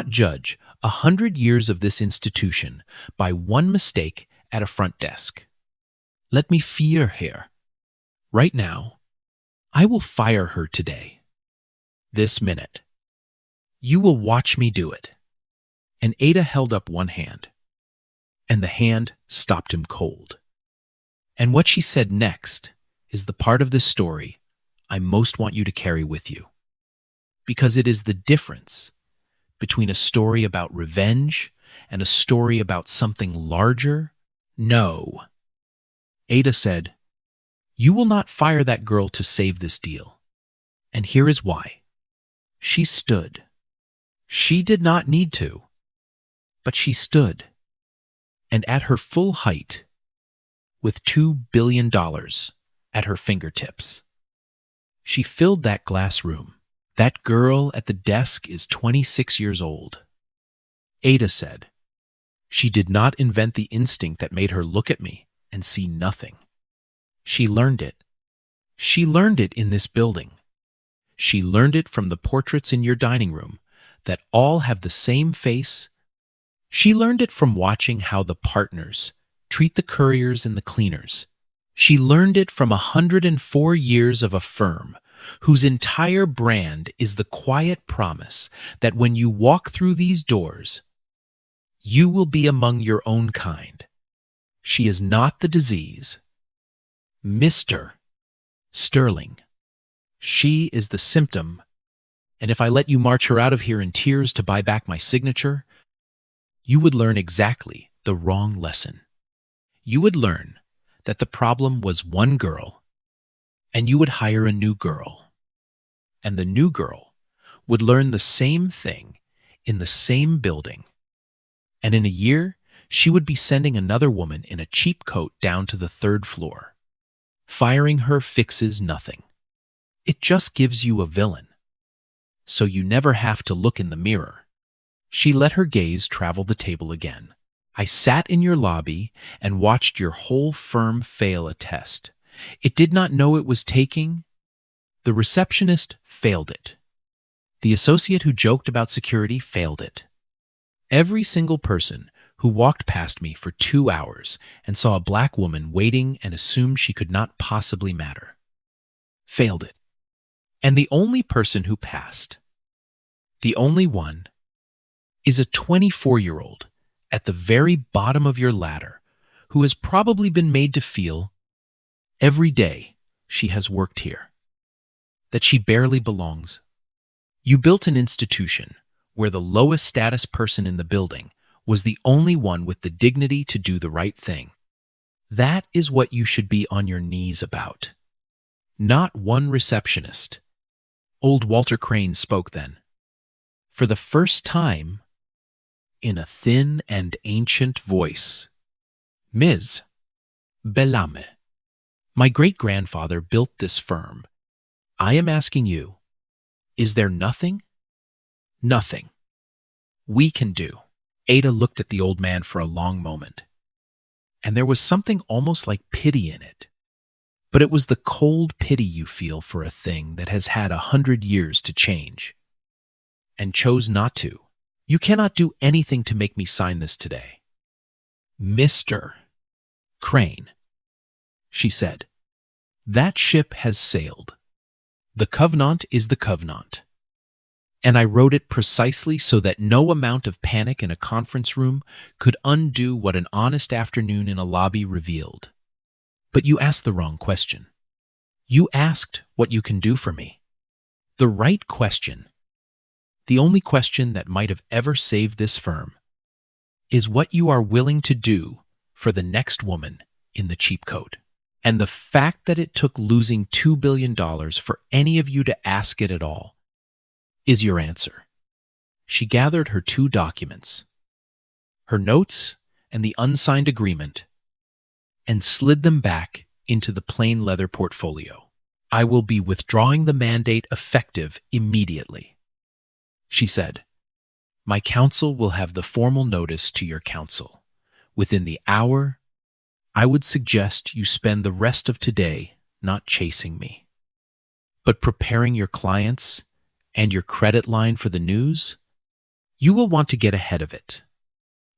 judge 100 years of this institution by one mistake at a front desk. Let me fire her. Right now, I will fire her today. This minute. You will watch me do it. And Ada held up one hand, and the hand stopped him cold. And what she said next is the part of this story I most want you to carry with you. Because it is the difference between a story about revenge and a story about something larger. No. Ada said, "You will not fire that girl to save this deal. And here is why." She stood. She did not need to, but she stood. And at her full height, with $2 billion at her fingertips, she filled that glass room. That girl at the desk is 26 years old. Ada said, "She did not invent the instinct that made her look at me and see nothing. She learned it. She learned it in this building. She learned it from the portraits in your dining room that all have the same face. She learned it from watching how the partners treat the couriers and the cleaners. She learned it from 104 years of a firm whose entire brand is the quiet promise that when you walk through these doors, you will be among your own kind. She is not the disease, Mr. Sterling. She is the symptom, and if I let you march her out of here in tears to buy back my signature, you would learn exactly the wrong lesson. You would learn that the problem was one girl, and you would hire a new girl, and the new girl would learn the same thing in the same building, and in a year, she would be sending another woman in a cheap coat down to the 3rd floor. Firing her fixes nothing. It just gives you a villain. So you never have to look in the mirror. She let her gaze travel the table again. I sat in your lobby and watched your whole firm fail a test. It did not know it was taking. The receptionist failed it. The associate who joked about security failed it. Every single person who walked past me for 2 hours and saw a black woman waiting and assumed she could not possibly matter failed it. And the only person who passed, the only one, is a 24-year-old at the very bottom of your ladder who has probably been made to feel every day she has worked here that she barely belongs. You built an institution where the lowest status person in the building was the only one with the dignity to do the right thing. That is what you should be on your knees about. Not one receptionist. Old Walter Crane spoke then. For the first time, in a thin and ancient voice, "Ms. Bellamy, my great-grandfather built this firm. I am asking you, is there nothing? Nothing we can do?" Ada looked at the old man for a long moment, and there was something almost like pity in it. But it was the cold pity you feel for a thing that has had 100 years to change, and chose not to. "You cannot do anything to make me sign this today." "Mr. Crane," she said, "that ship has sailed. The covenant is the covenant. And I wrote it precisely so that no amount of panic in a conference room could undo what an honest afternoon in a lobby revealed. But you asked the wrong question. You asked what you can do for me. The right question, the only question that might have ever saved this firm, is what you are willing to do for the next woman in the cheap coat. And the fact that it took losing $2 billion for any of you to ask it at all is your answer." She gathered her 2 documents, her notes and the unsigned agreement, and slid them back into the plain leather portfolio. "I will be withdrawing the mandate effective immediately," she said. My counsel will have the formal notice to your counsel. Within the hour, I would suggest you spend the rest of today not chasing me, but preparing your clients and your credit line for the news. You will want to get ahead of it."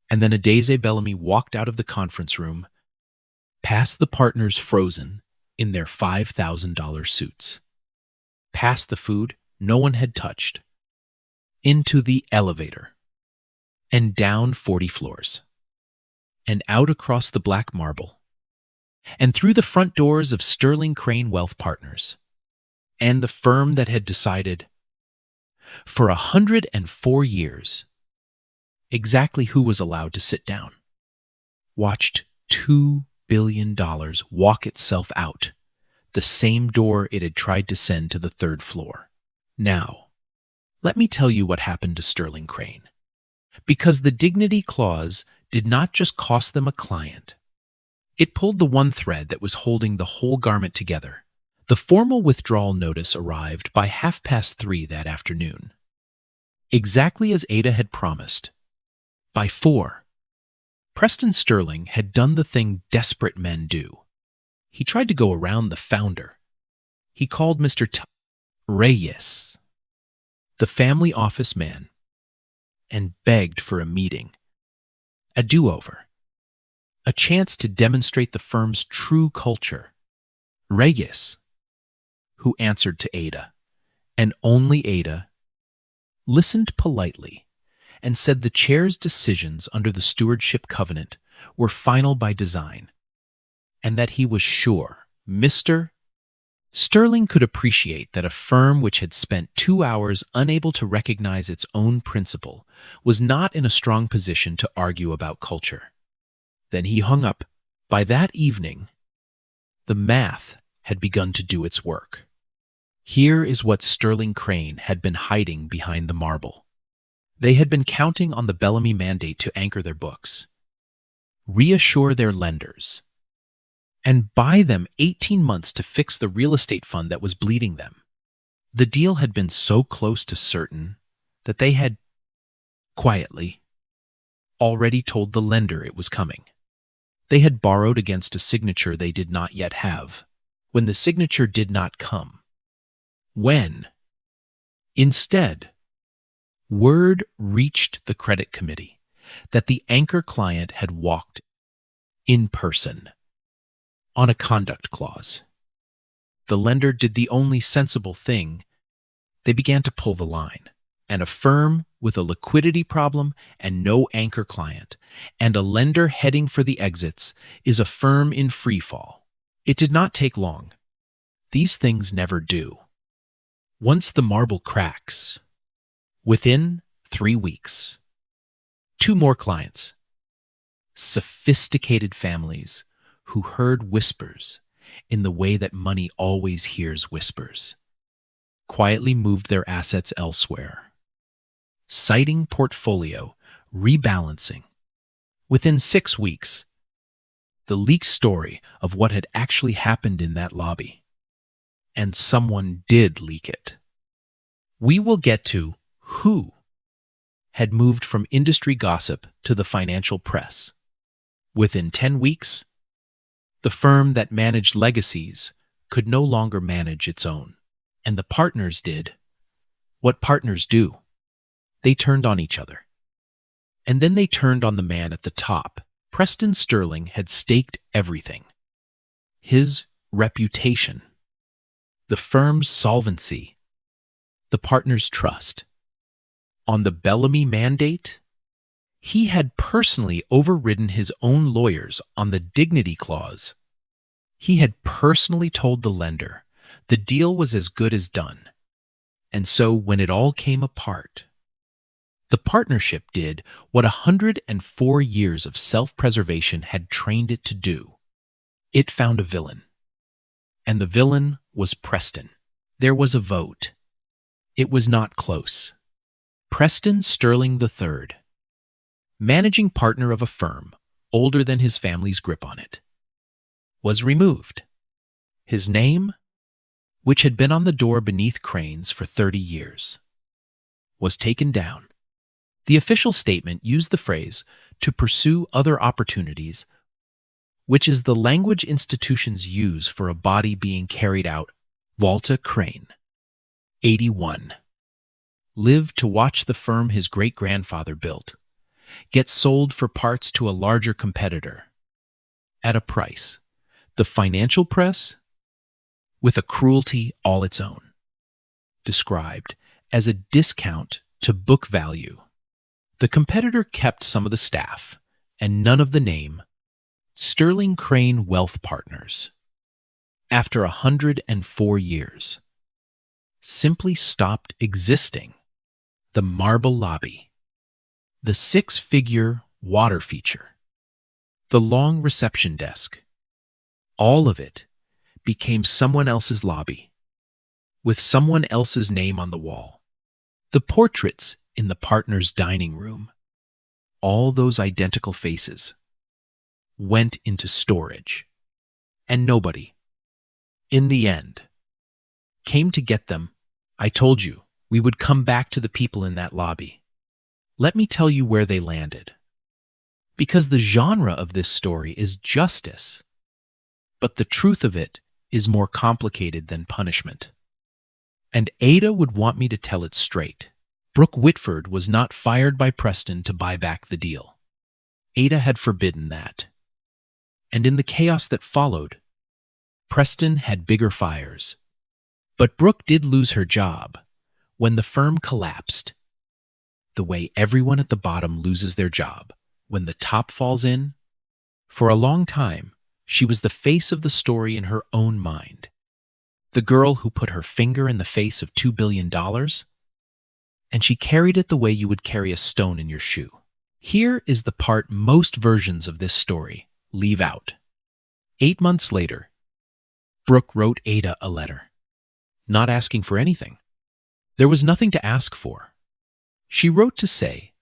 And then Adaeze Bellamy walked out of the conference room, past the partners frozen in their $5,000 suits, past the food no one had touched, into the elevator, and down 40 floors, and out across the black marble, and through the front doors of Sterling Crane Wealth Partners, and the firm that had decided, for 104 years, exactly who was allowed to sit down, watched $2 billion walk itself out, the same door it had tried to send to the third floor. Now, let me tell you what happened to Sterling Crane. Because the dignity clause did not just cost them a client, it pulled the one thread that was holding the whole garment together. The formal withdrawal notice arrived by 3:30 that afternoon. Exactly as Ada had promised. By 4, Preston Sterling had done the thing desperate men do. He tried to go around the founder. He called Mr. Reyes, the family office man, and begged for a meeting, a do-over, a chance to demonstrate the firm's true culture. Reyes, who answered to Ada, and only Ada, listened politely and said the chair's decisions under the stewardship covenant were final by design, and that he was sure Mr. Sterling could appreciate that a firm which had spent 2 hours unable to recognize its own principle was not in a strong position to argue about culture. Then he hung up. By that evening, the math had begun to do its work. Here is what Sterling Crane had been hiding behind the marble. They had been counting on the Bellamy mandate to anchor their books, reassure their lenders, and buy them 18 months to fix the real estate fund that was bleeding them. The deal had been so close to certain that they had, quietly, already told the lender it was coming. They had borrowed against a signature they did not yet have, when the signature did not come. When, instead, word reached the credit committee that the anchor client had walked in person on a conduct clause, the lender did the only sensible thing. They began to pull the line, and a firm with a liquidity problem and no anchor client, and a lender heading for the exits, is a firm in free fall. It did not take long. These things never do. Once the marble cracks, within 3 weeks, 2 more clients, sophisticated families who heard whispers in the way that money always hears whispers, quietly moved their assets elsewhere, citing portfolio rebalancing. Within 6 weeks, the leaked story of what had actually happened in that lobby. And someone did leak it. We will get to who had moved from industry gossip to the financial press. Within 10 weeks, the firm that managed legacies could no longer manage its own, and the partners did what partners do. They turned on each other. And then they turned on the man at the top. Preston Sterling had staked everything. His reputation, the firm's solvency, the partners' trust. On the Bellamy mandate, he had personally overridden his own lawyers on the dignity clause. He had personally told the lender the deal was as good as done. And so when it all came apart, the partnership did what 104 years of self-preservation had trained it to do. It found a villain. And the villain was Preston. There was a vote. It was not close. Preston Sterling III, managing partner of a firm older than his family's grip on it, was removed. His name, which had been on the door beneath Crane's for 30 years, was taken down. The official statement used the phrase to pursue other opportunities, which is the language institutions use for a body being carried out. Walter Crane, 81. Lived to watch the firm his great-grandfather built get sold for parts to a larger competitor at a price. The financial press, with a cruelty all its own, described as a discount to book value. The competitor kept some of the staff and none of the name. Sterling Crane Wealth Partners, after 104 years, simply stopped existing. The marble lobby, the six-figure water feature, the long reception desk, all of it became someone else's lobby, with someone else's name on the wall. The portraits in the partners' dining room, all those identical faces, went into storage, and nobody, in the end, came to get them. I told you we would come back to the people in that lobby. Let me tell you where they landed. Because the genre of this story is justice, but the truth of it is more complicated than punishment. And Ada would want me to tell it straight. Brooke Whitford was not fired by Preston to buy back the deal. Ada had forbidden that. And in the chaos that followed, Preston had bigger fires. But Brooke did lose her job when the firm collapsed, the way everyone at the bottom loses their job when the top falls in. For a long time, she was the face of the story in her own mind. The girl who put her finger in the face of $2 billion, and she carried it the way you would carry a stone in your shoe. Here is the part most versions of this story leave out. 8 months later, Brooke wrote Ada a letter, not asking for anything. There was nothing to ask for. She wrote to say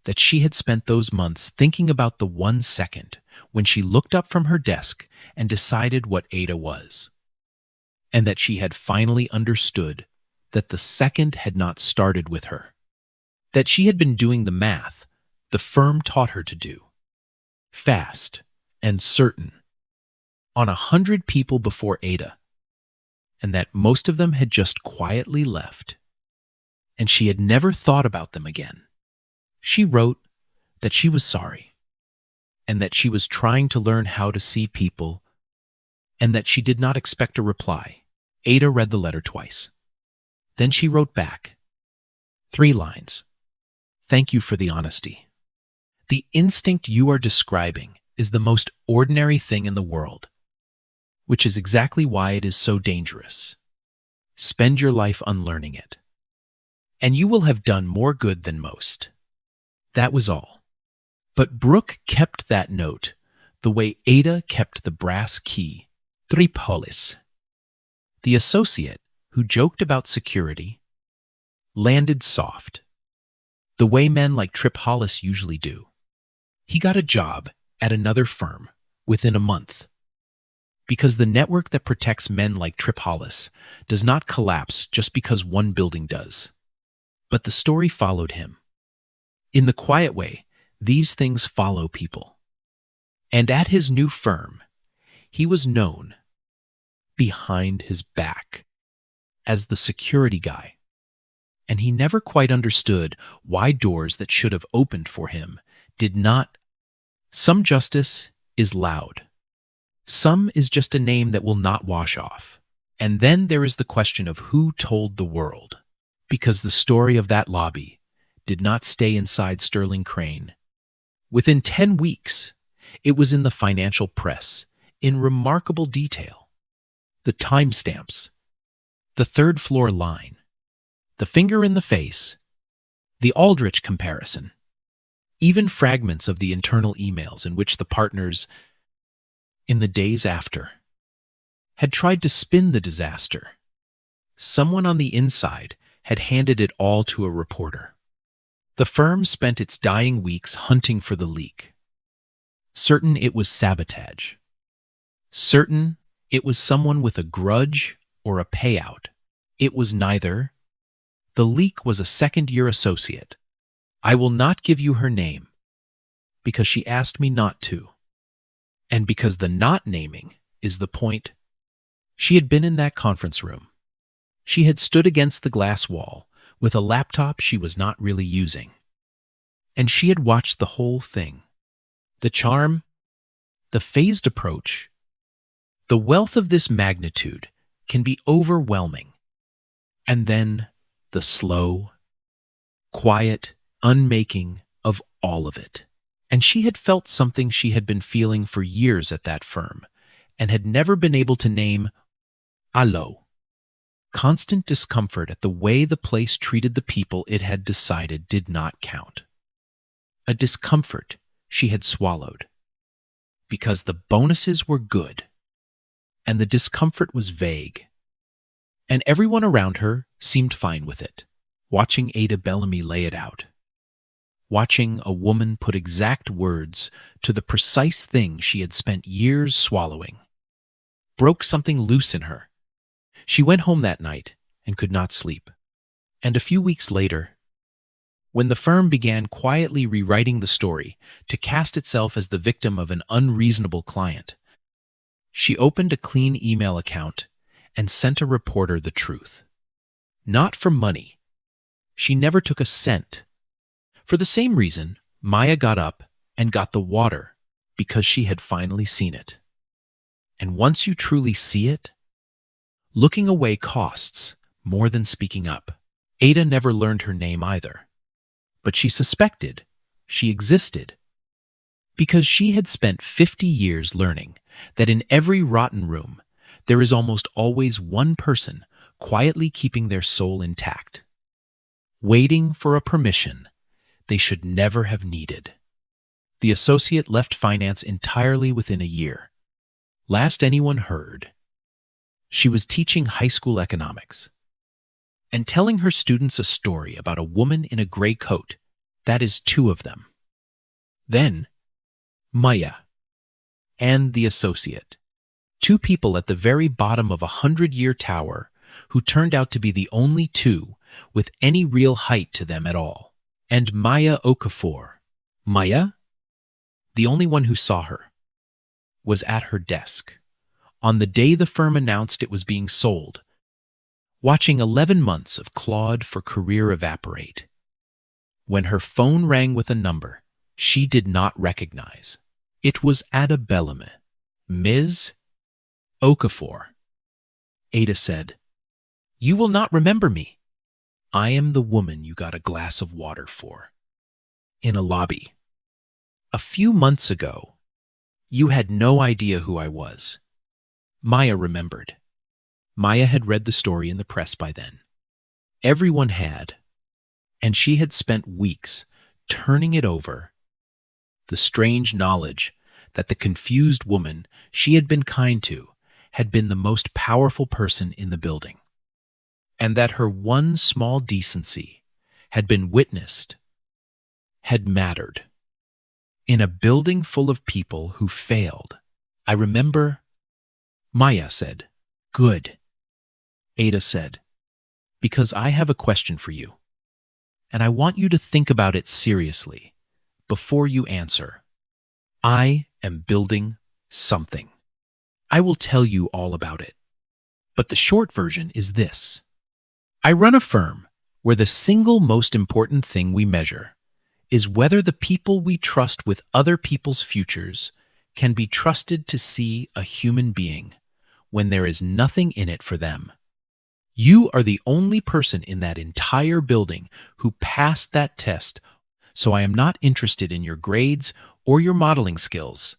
that she had spent those months thinking about the 1 second when she looked up from her desk and decided what Ada was, and that she had finally understood that the second had not started with her, that she had been doing the math the firm taught her to do, fast and certain, on 100 people before Ada, and that most of them had just quietly left, and she had never thought about them again. She wrote that she was sorry, and that she was trying to learn how to see people, and that she did not expect a reply. Ada read the letter twice. Then she wrote back 3 lines. Thank you for the honesty. The instinct you are describing is the most ordinary thing in the world, which is exactly why it is so dangerous. Spend your life unlearning it, and you will have done more good than most. That was all. But Brooke kept that note the way Ada kept the brass key. Tripolis. The associate who joked about security landed soft, the way men like Trip Hollis usually do. He got a job at another firm within a month, because the network that protects men like Trip Hollis does not collapse just because one building does. But the story followed him. In the quiet way, these things follow people. And at his new firm, he was known, behind his back, as the security guy. And he never quite understood why doors that should have opened for him did not. Some justice is loud. Some is just a name that will not wash off. And then there is the question of who told the world, because the story of that lobby did not stay inside Sterling Crane. Within 10 weeks, it was in the financial press, in remarkable detail. The timestamps, the third-floor line, the finger in the face, the Aldrich comparison, even fragments of the internal emails in which the partners, in the days after, had tried to spin the disaster. Someone on the inside had handed it all to a reporter. The firm spent its dying weeks hunting for the leak. Certain it was sabotage. Certain it was someone with a grudge or a payout. It was neither. The leak was a second-year associate, I will not give you her name, because she asked me not to, and because the not naming is the point. She had been in that conference room. She had stood against the glass wall with a laptop she was not really using. And she had watched the whole thing. The charm, the phased approach, the wealth of this magnitude can be overwhelming. And then the slow, quiet unmaking of all of it. And she had felt something she had been feeling for years at that firm and had never been able to name. Allo. Constant discomfort at the way the place treated the people it had decided did not count. A discomfort she had swallowed. Because the bonuses were good, and the discomfort was vague. And everyone around her seemed fine with it, watching Adaeze Bellamy lay it out. Watching a woman put exact words to the precise thing she had spent years swallowing. Broke something loose in her. She went home that night and could not sleep. And a few weeks later, when the firm began quietly rewriting the story to cast itself as the victim of an unreasonable client, she opened a clean email account and sent a reporter the truth. Not for money. She never took a cent. For the same reason, Maya got up and got the water, because she had finally seen it. And once you truly see it, looking away costs more than speaking up. Ada never learned her name either, but she suspected she existed because she had spent 50 years learning that in every rotten room there is almost always one person quietly keeping their soul intact, waiting for a permission they should never have needed. The associate left finance entirely within a year. Last anyone heard, she was teaching high school economics and telling her students a story about a woman in a gray coat. That is 2 of them. Then, Maya and the associate, 2 people at the very bottom of a 100-year tower who turned out to be the only 2 with any real height to them at all. And Maya Okafor. Maya, the only one who saw her, was at her desk on the day the firm announced it was being sold, watching 11 months of Claude for career evaporate. When her phone rang with a number she did not recognize, it was Adaeze Bellamy. Ms. Okafor. Ada said, "You will not remember me. I am the woman you got a glass of water for. In a lobby. A few months ago, you had no idea who I was." Maya remembered. Maya had read the story in the press by then. Everyone had. And she had spent weeks turning it over. The strange knowledge that the confused woman she had been kind to had been the most powerful person in the building, and that her one small decency had been witnessed, had mattered. In a building full of people who failed, I remember, Maya said, "Good." Ada said, "Because I have a question for you, and I want you to think about it seriously before you answer. I am building something. I will tell you all about it. But the short version is this. I run a firm where the single most important thing we measure is whether the people we trust with other people's futures can be trusted to see a human being when there is nothing in it for them. You are the only person in that entire building who passed that test, so I am not interested in your grades or your modeling skills,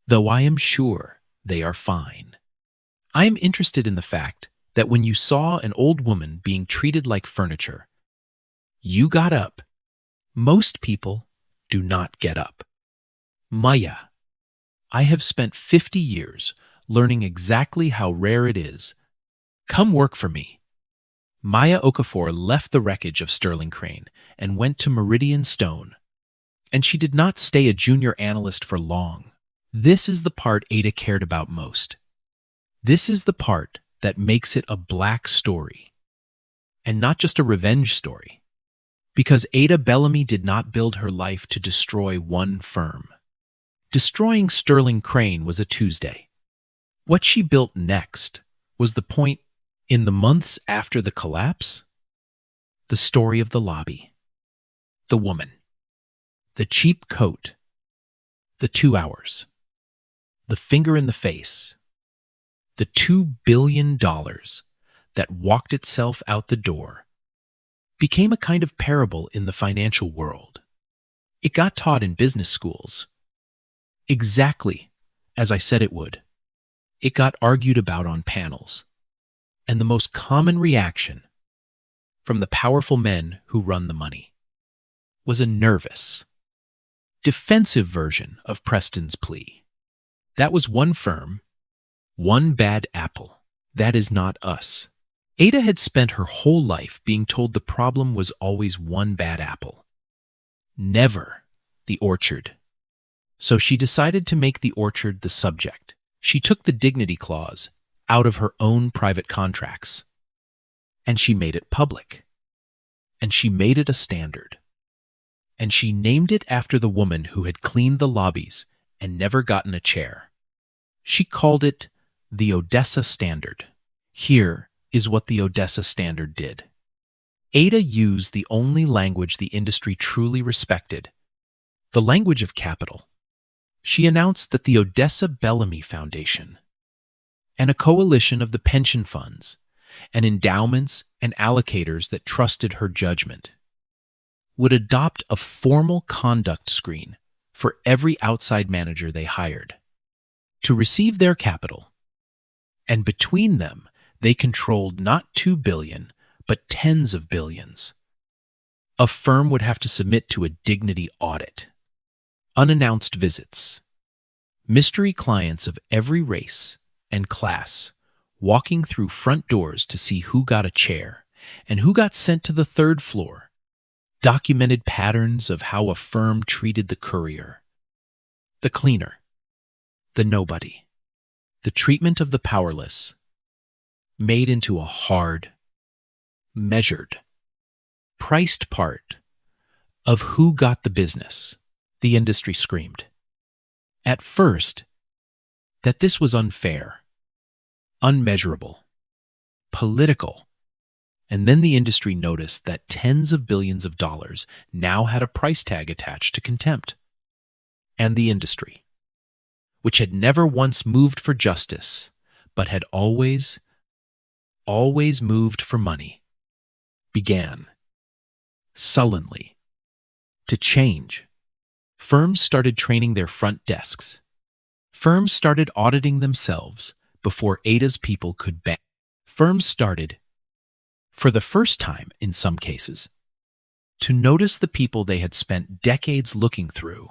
though I am sure they are fine. I am interested in the fact that when you saw an old woman being treated like furniture, you got up. Most people do not get up. Maya, I have spent 50 years learning exactly how rare it is. Come work for me." Maya Okafor left the wreckage of Sterling Crane and went to Meridian Stone. And she did not stay a junior analyst for long. This is the part Ada cared about most. This is the part that makes it a black story. And not just a revenge story, Because Adaeze Bellamy did not build her life to destroy one firm. Destroying Sterling Crane was a Tuesday. What she built next was the point in the months after the collapse. The story of the lobby. The woman. The cheap coat. The 2 hours. The finger in the face. The $2 billion that walked itself out the door became a kind of parable in the financial world. It got taught in business schools. Exactly as I said it would. It got argued about on panels. And the most common reaction from the powerful men who run the money was a nervous, defensive version of Preston's plea. That was one firm, one bad apple. That is not us. Ada had spent her whole life being told the problem was always one bad apple. Never the orchard. So she decided to make the orchard the subject. She took the dignity clause out of her own private contracts, and she made it public. And she made it a standard. And she named it after the woman who had cleaned the lobbies and never gotten a chair. She called it the Adaeze Standard. Here is what the Adaeze Standard did. Ada used the only language the industry truly respected, the language of capital. She announced that the Adaeze Bellamy Foundation and a coalition of the pension funds and endowments and allocators that trusted her judgment would adopt a formal conduct screen for every outside manager they hired to receive their capital. And between them, they controlled not 2 billion, but tens of billions. A firm would have to submit to a dignity audit. Unannounced visits. Mystery clients of every race and class walking through front doors to see who got a chair and who got sent to the third floor. Documented patterns of how a firm treated the courier, the cleaner, the nobody, the treatment of the powerless, made into a hard, measured, priced part of who got the business. The industry screamed. At first, that this was unfair, unmeasurable, political, and then the industry noticed that tens of billions of dollars now had a price tag attached to contempt. And the industry, which had never once moved for justice, but had always moved for money, began, sullenly, to change. Firms started training their front desks. Firms started auditing themselves before Ada's people could bank. Firms started, for the first time in some cases, to notice the people they had spent decades looking through.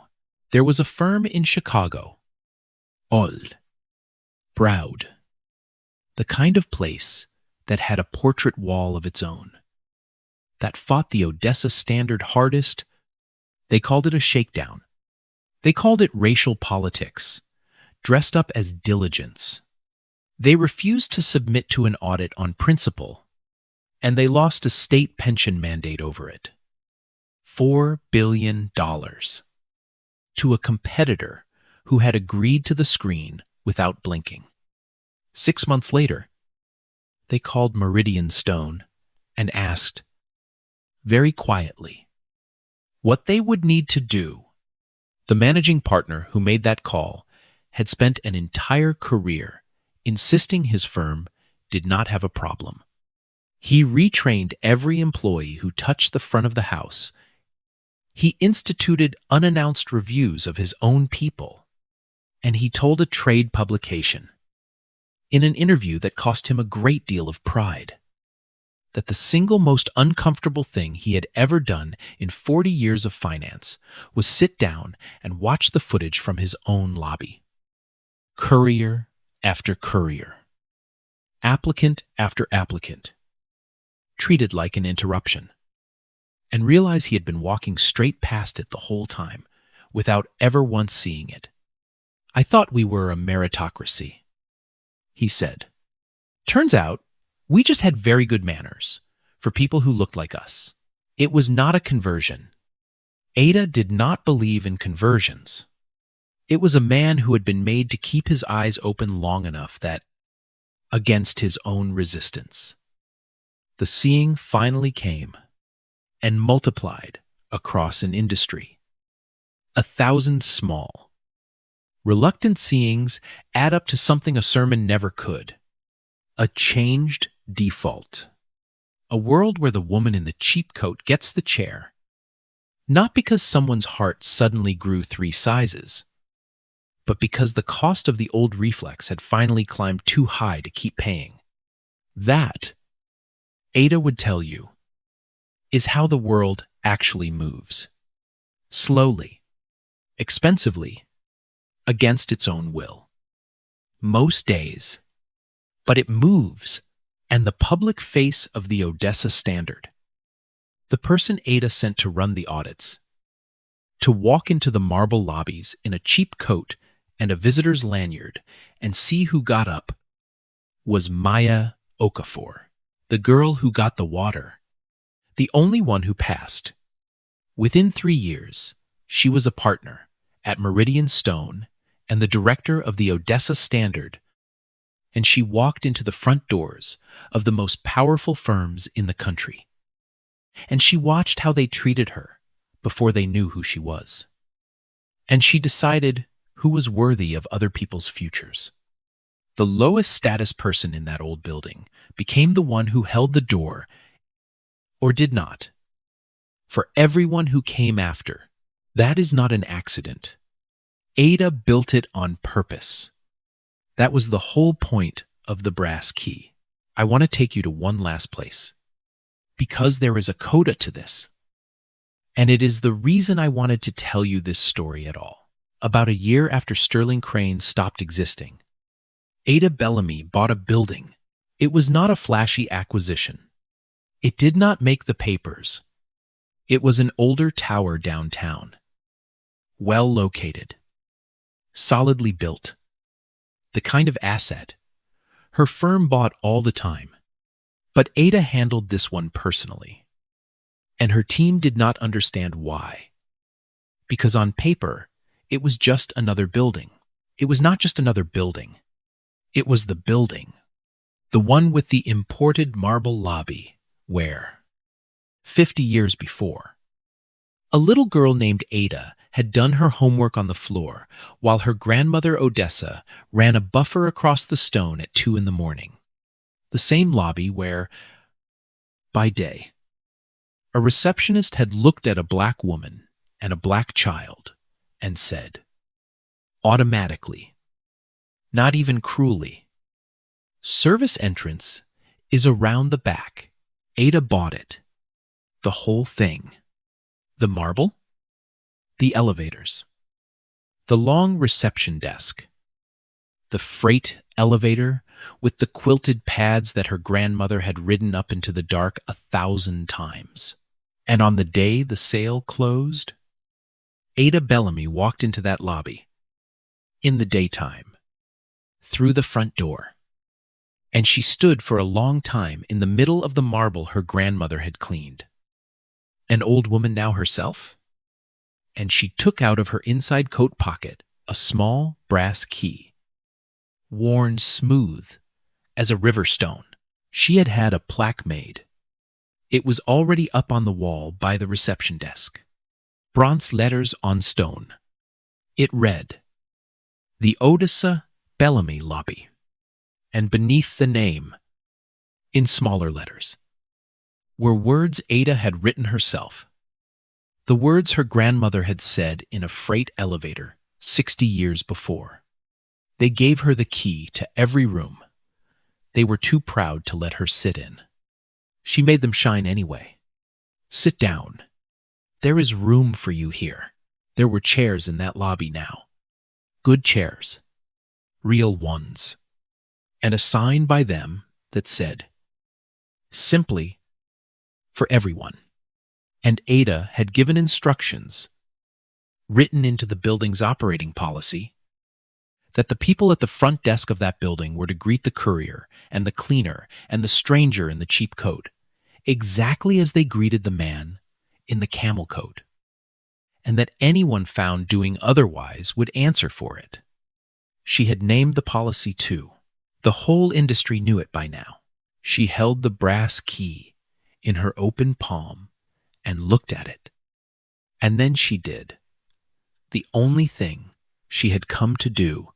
There was a firm in Chicago, old, proud, the kind of place that had a portrait wall of its own, that fought the Adaeze Standard hardest. They called it a shakedown. They called it racial politics, dressed up as diligence. They refused to submit to an audit on principle, and they lost a state pension mandate over it. $4 billion to a competitor who had agreed to the screen without blinking. 6 months later, they called Meridian Stone and asked, very quietly, what they would need to do. The managing partner who made that call had spent an entire career insisting his firm did not have a problem. He retrained every employee who touched the front of the house. He instituted unannounced reviews of his own people. And he told a trade publication, in an interview that cost him a great deal of pride, that the single most uncomfortable thing he had ever done in 40 years of finance was sit down and watch the footage from his own lobby. Courier after courier, applicant after applicant, treated like an interruption, and realize he had been walking straight past it the whole time without ever once seeing it. I thought we were a meritocracy, he said. Turns out, we just had very good manners for people who looked like us. It was not a conversion. Ada did not believe in conversions. It was a man who had been made to keep his eyes open long enough that, against his own resistance, the seeing finally came and multiplied across an industry. 1,000 small, reluctant seeings add up to something a sermon never could. A changed default. A world where the woman in the cheap coat gets the chair, not because someone's heart suddenly grew 3 sizes, but because the cost of the old reflex had finally climbed too high to keep paying. That, Ada would tell you, is how the world actually moves. Slowly, expensively, against its own will. Most days. But it moves, and the public face of the Adaeze Standard, the person Ada sent to run the audits, to walk into the marble lobbies in a cheap coat and a visitor's lanyard and see who got up, was Maya Okafor, the girl who got the water, the only one who passed. Within 3 years, she was a partner at Meridian Stone and the director of the Adaeze Standard, and she walked into the front doors of the most powerful firms in the country. And she watched how they treated her before they knew who she was. And she decided who was worthy of other people's futures. The lowest status person in that old building became the one who held the door, or did not. For everyone who came after, that is not an accident. Ada built it on purpose. That was the whole point of the brass key. I want to take you to one last place, because there is a coda to this. And it is the reason I wanted to tell you this story at all. About a year after Sterling Crane stopped existing, Adaeze Bellamy bought a building. It was not a flashy acquisition. It did not make the papers. It was an older tower downtown. Well located. Solidly built. The kind of asset her firm bought all the time. But Ada handled this one personally. And her team did not understand why. Because on paper, it was just another building. It was not just another building. It was the building. The one with the imported marble lobby, where, 50 years before, a little girl named Ada had done her homework on the floor while her grandmother Adaeze ran a buffer across the stone at 2 in the morning. The same lobby where, by day, a receptionist had looked at a black woman and a black child and said, automatically, not even cruelly, service entrance is around the back. Ada bought it. The whole thing. The marble, the elevators, the long reception desk, the freight elevator with the quilted pads that her grandmother had ridden up into the dark 1,000 times. And on the day the sale closed, Adaeze Bellamy walked into that lobby, in the daytime, through the front door, and she stood for a long time in the middle of the marble her grandmother had cleaned. An old woman now herself? And she took out of her inside coat pocket a small brass key, worn smooth as a river stone. She had had a plaque made. It was already up on the wall by the reception desk. Bronze letters on stone. It read, "The Adaeze Bellamy Lobby," and beneath the name, in smaller letters, were words Ada had written herself. The words her grandmother had said in a freight elevator 60 years before. They gave her the key to every room. They were too proud to let her sit in. She made them shine anyway. Sit down. There is room for you here. There were chairs in that lobby now. Good chairs. Real ones. And a sign by them that said, simply, for everyone. And Ada had given instructions, written into the building's operating policy, that the people at the front desk of that building were to greet the courier and the cleaner and the stranger in the cheap coat, exactly as they greeted the man in the camel coat, and that anyone found doing otherwise would answer for it. She had named the policy too. The whole industry knew it by now. She held the brass key in her open palm and looked at it. And then she did the only thing she had come to do.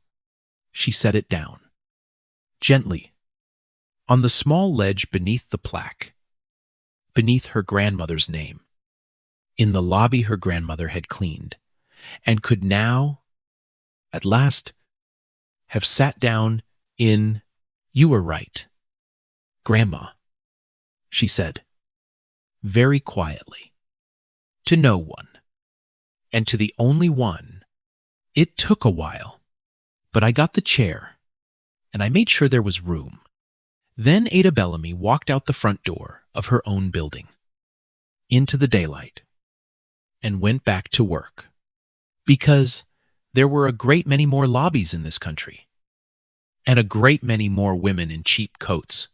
She set it down, gently, on the small ledge beneath the plaque, beneath her grandmother's name, in the lobby her grandmother had cleaned, and could now, at last, have sat down in. "You were right, Grandma," she said, very quietly, to no one, and to the only one. "It took a while, but I got the chair, and I made sure there was room." Then Adaeze Bellamy walked out the front door of her own building, into the daylight, and went back to work. Because there were a great many more lobbies in this country, and a great many more women in cheap coats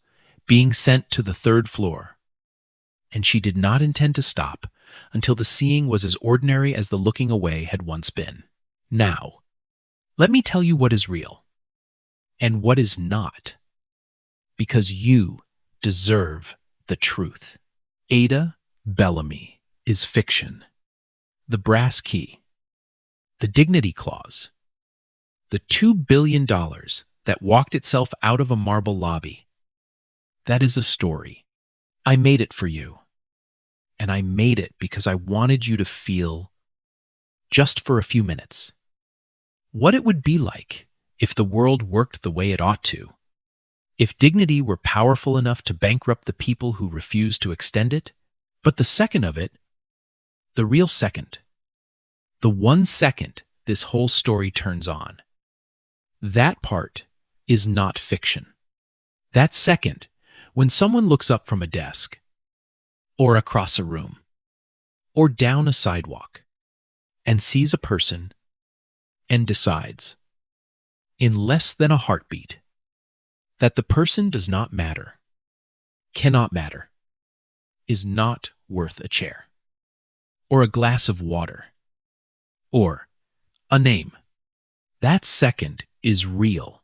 being sent to the third floor. And she did not intend to stop until the seeing was as ordinary as the looking away had once been. Now, let me tell you what is real, and what is not, because you deserve the truth. Adaeze Bellamy is fiction. The brass key, the dignity clause, the $2 billion that walked itself out of a marble lobby. That is a story. I made it for you. And I made it because I wanted you to feel, just for a few minutes, what it would be like if the world worked the way it ought to. If dignity were powerful enough to bankrupt the people who refused to extend it. But the second of it, the real second, the 1 second this whole story turns on, that part is not fiction. That second, when someone looks up from a desk, or across a room, or down a sidewalk, and sees a person, and decides, in less than a heartbeat, that the person does not matter, cannot matter, is not worth a chair, or a glass of water, or a name. That second is real.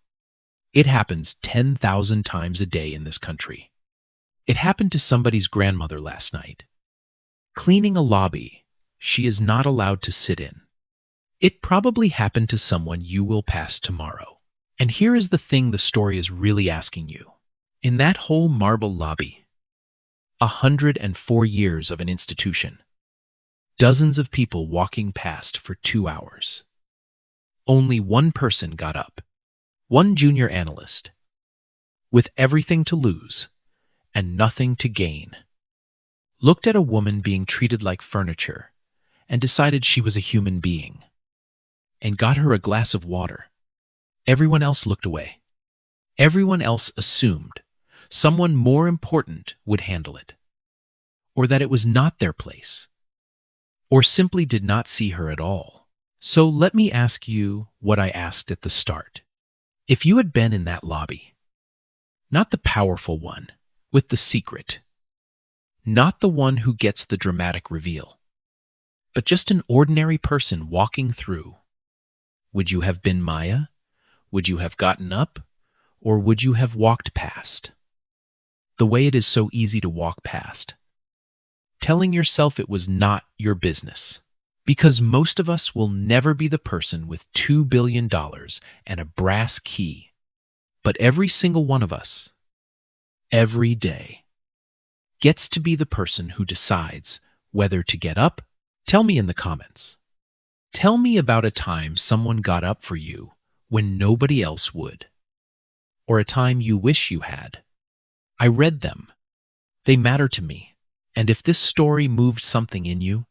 It happens 10,000 times a day in this country. It happened to somebody's grandmother last night, cleaning a lobby she is not allowed to sit in. It probably happened to someone you will pass tomorrow. And here is the thing the story is really asking you. In that whole marble lobby, 104 years of an institution, dozens of people walking past for 2 hours. Only one person got up, one junior analyst, with everything to lose and nothing to gain, looked at a woman being treated like furniture and decided she was a human being, and got her a glass of water. Everyone else looked away. Everyone else assumed someone more important would handle it, or that it was not their place, or simply did not see her at all. So let me ask you what I asked at the start. If you had been in that lobby, not the powerful one with the secret, not the one who gets the dramatic reveal, but just an ordinary person walking through, would you have been Maya? Would you have gotten up? Or would you have walked past? The way it is so easy to walk past, telling yourself it was not your business. Because most of us will never be the person with $2 billion and a brass key. But every single one of us, every day, gets to be the person who decides whether to get up. Tell me in the comments. Tell me about a time someone got up for you when nobody else would. Or a time you wish you had. I read them. They matter to me. And if this story moved something in you,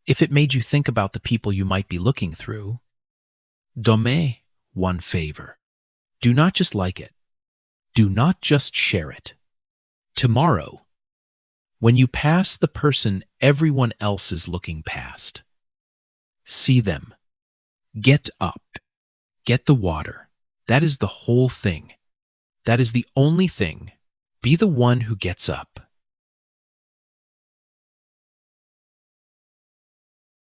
if it made you think about the people you might be looking through, do me one favor. Do not just like it. Do not just share it. Tomorrow, when you pass the person everyone else is looking past, see them. Get up. Get the water. That is the whole thing. That is the only thing. Be the one who gets up.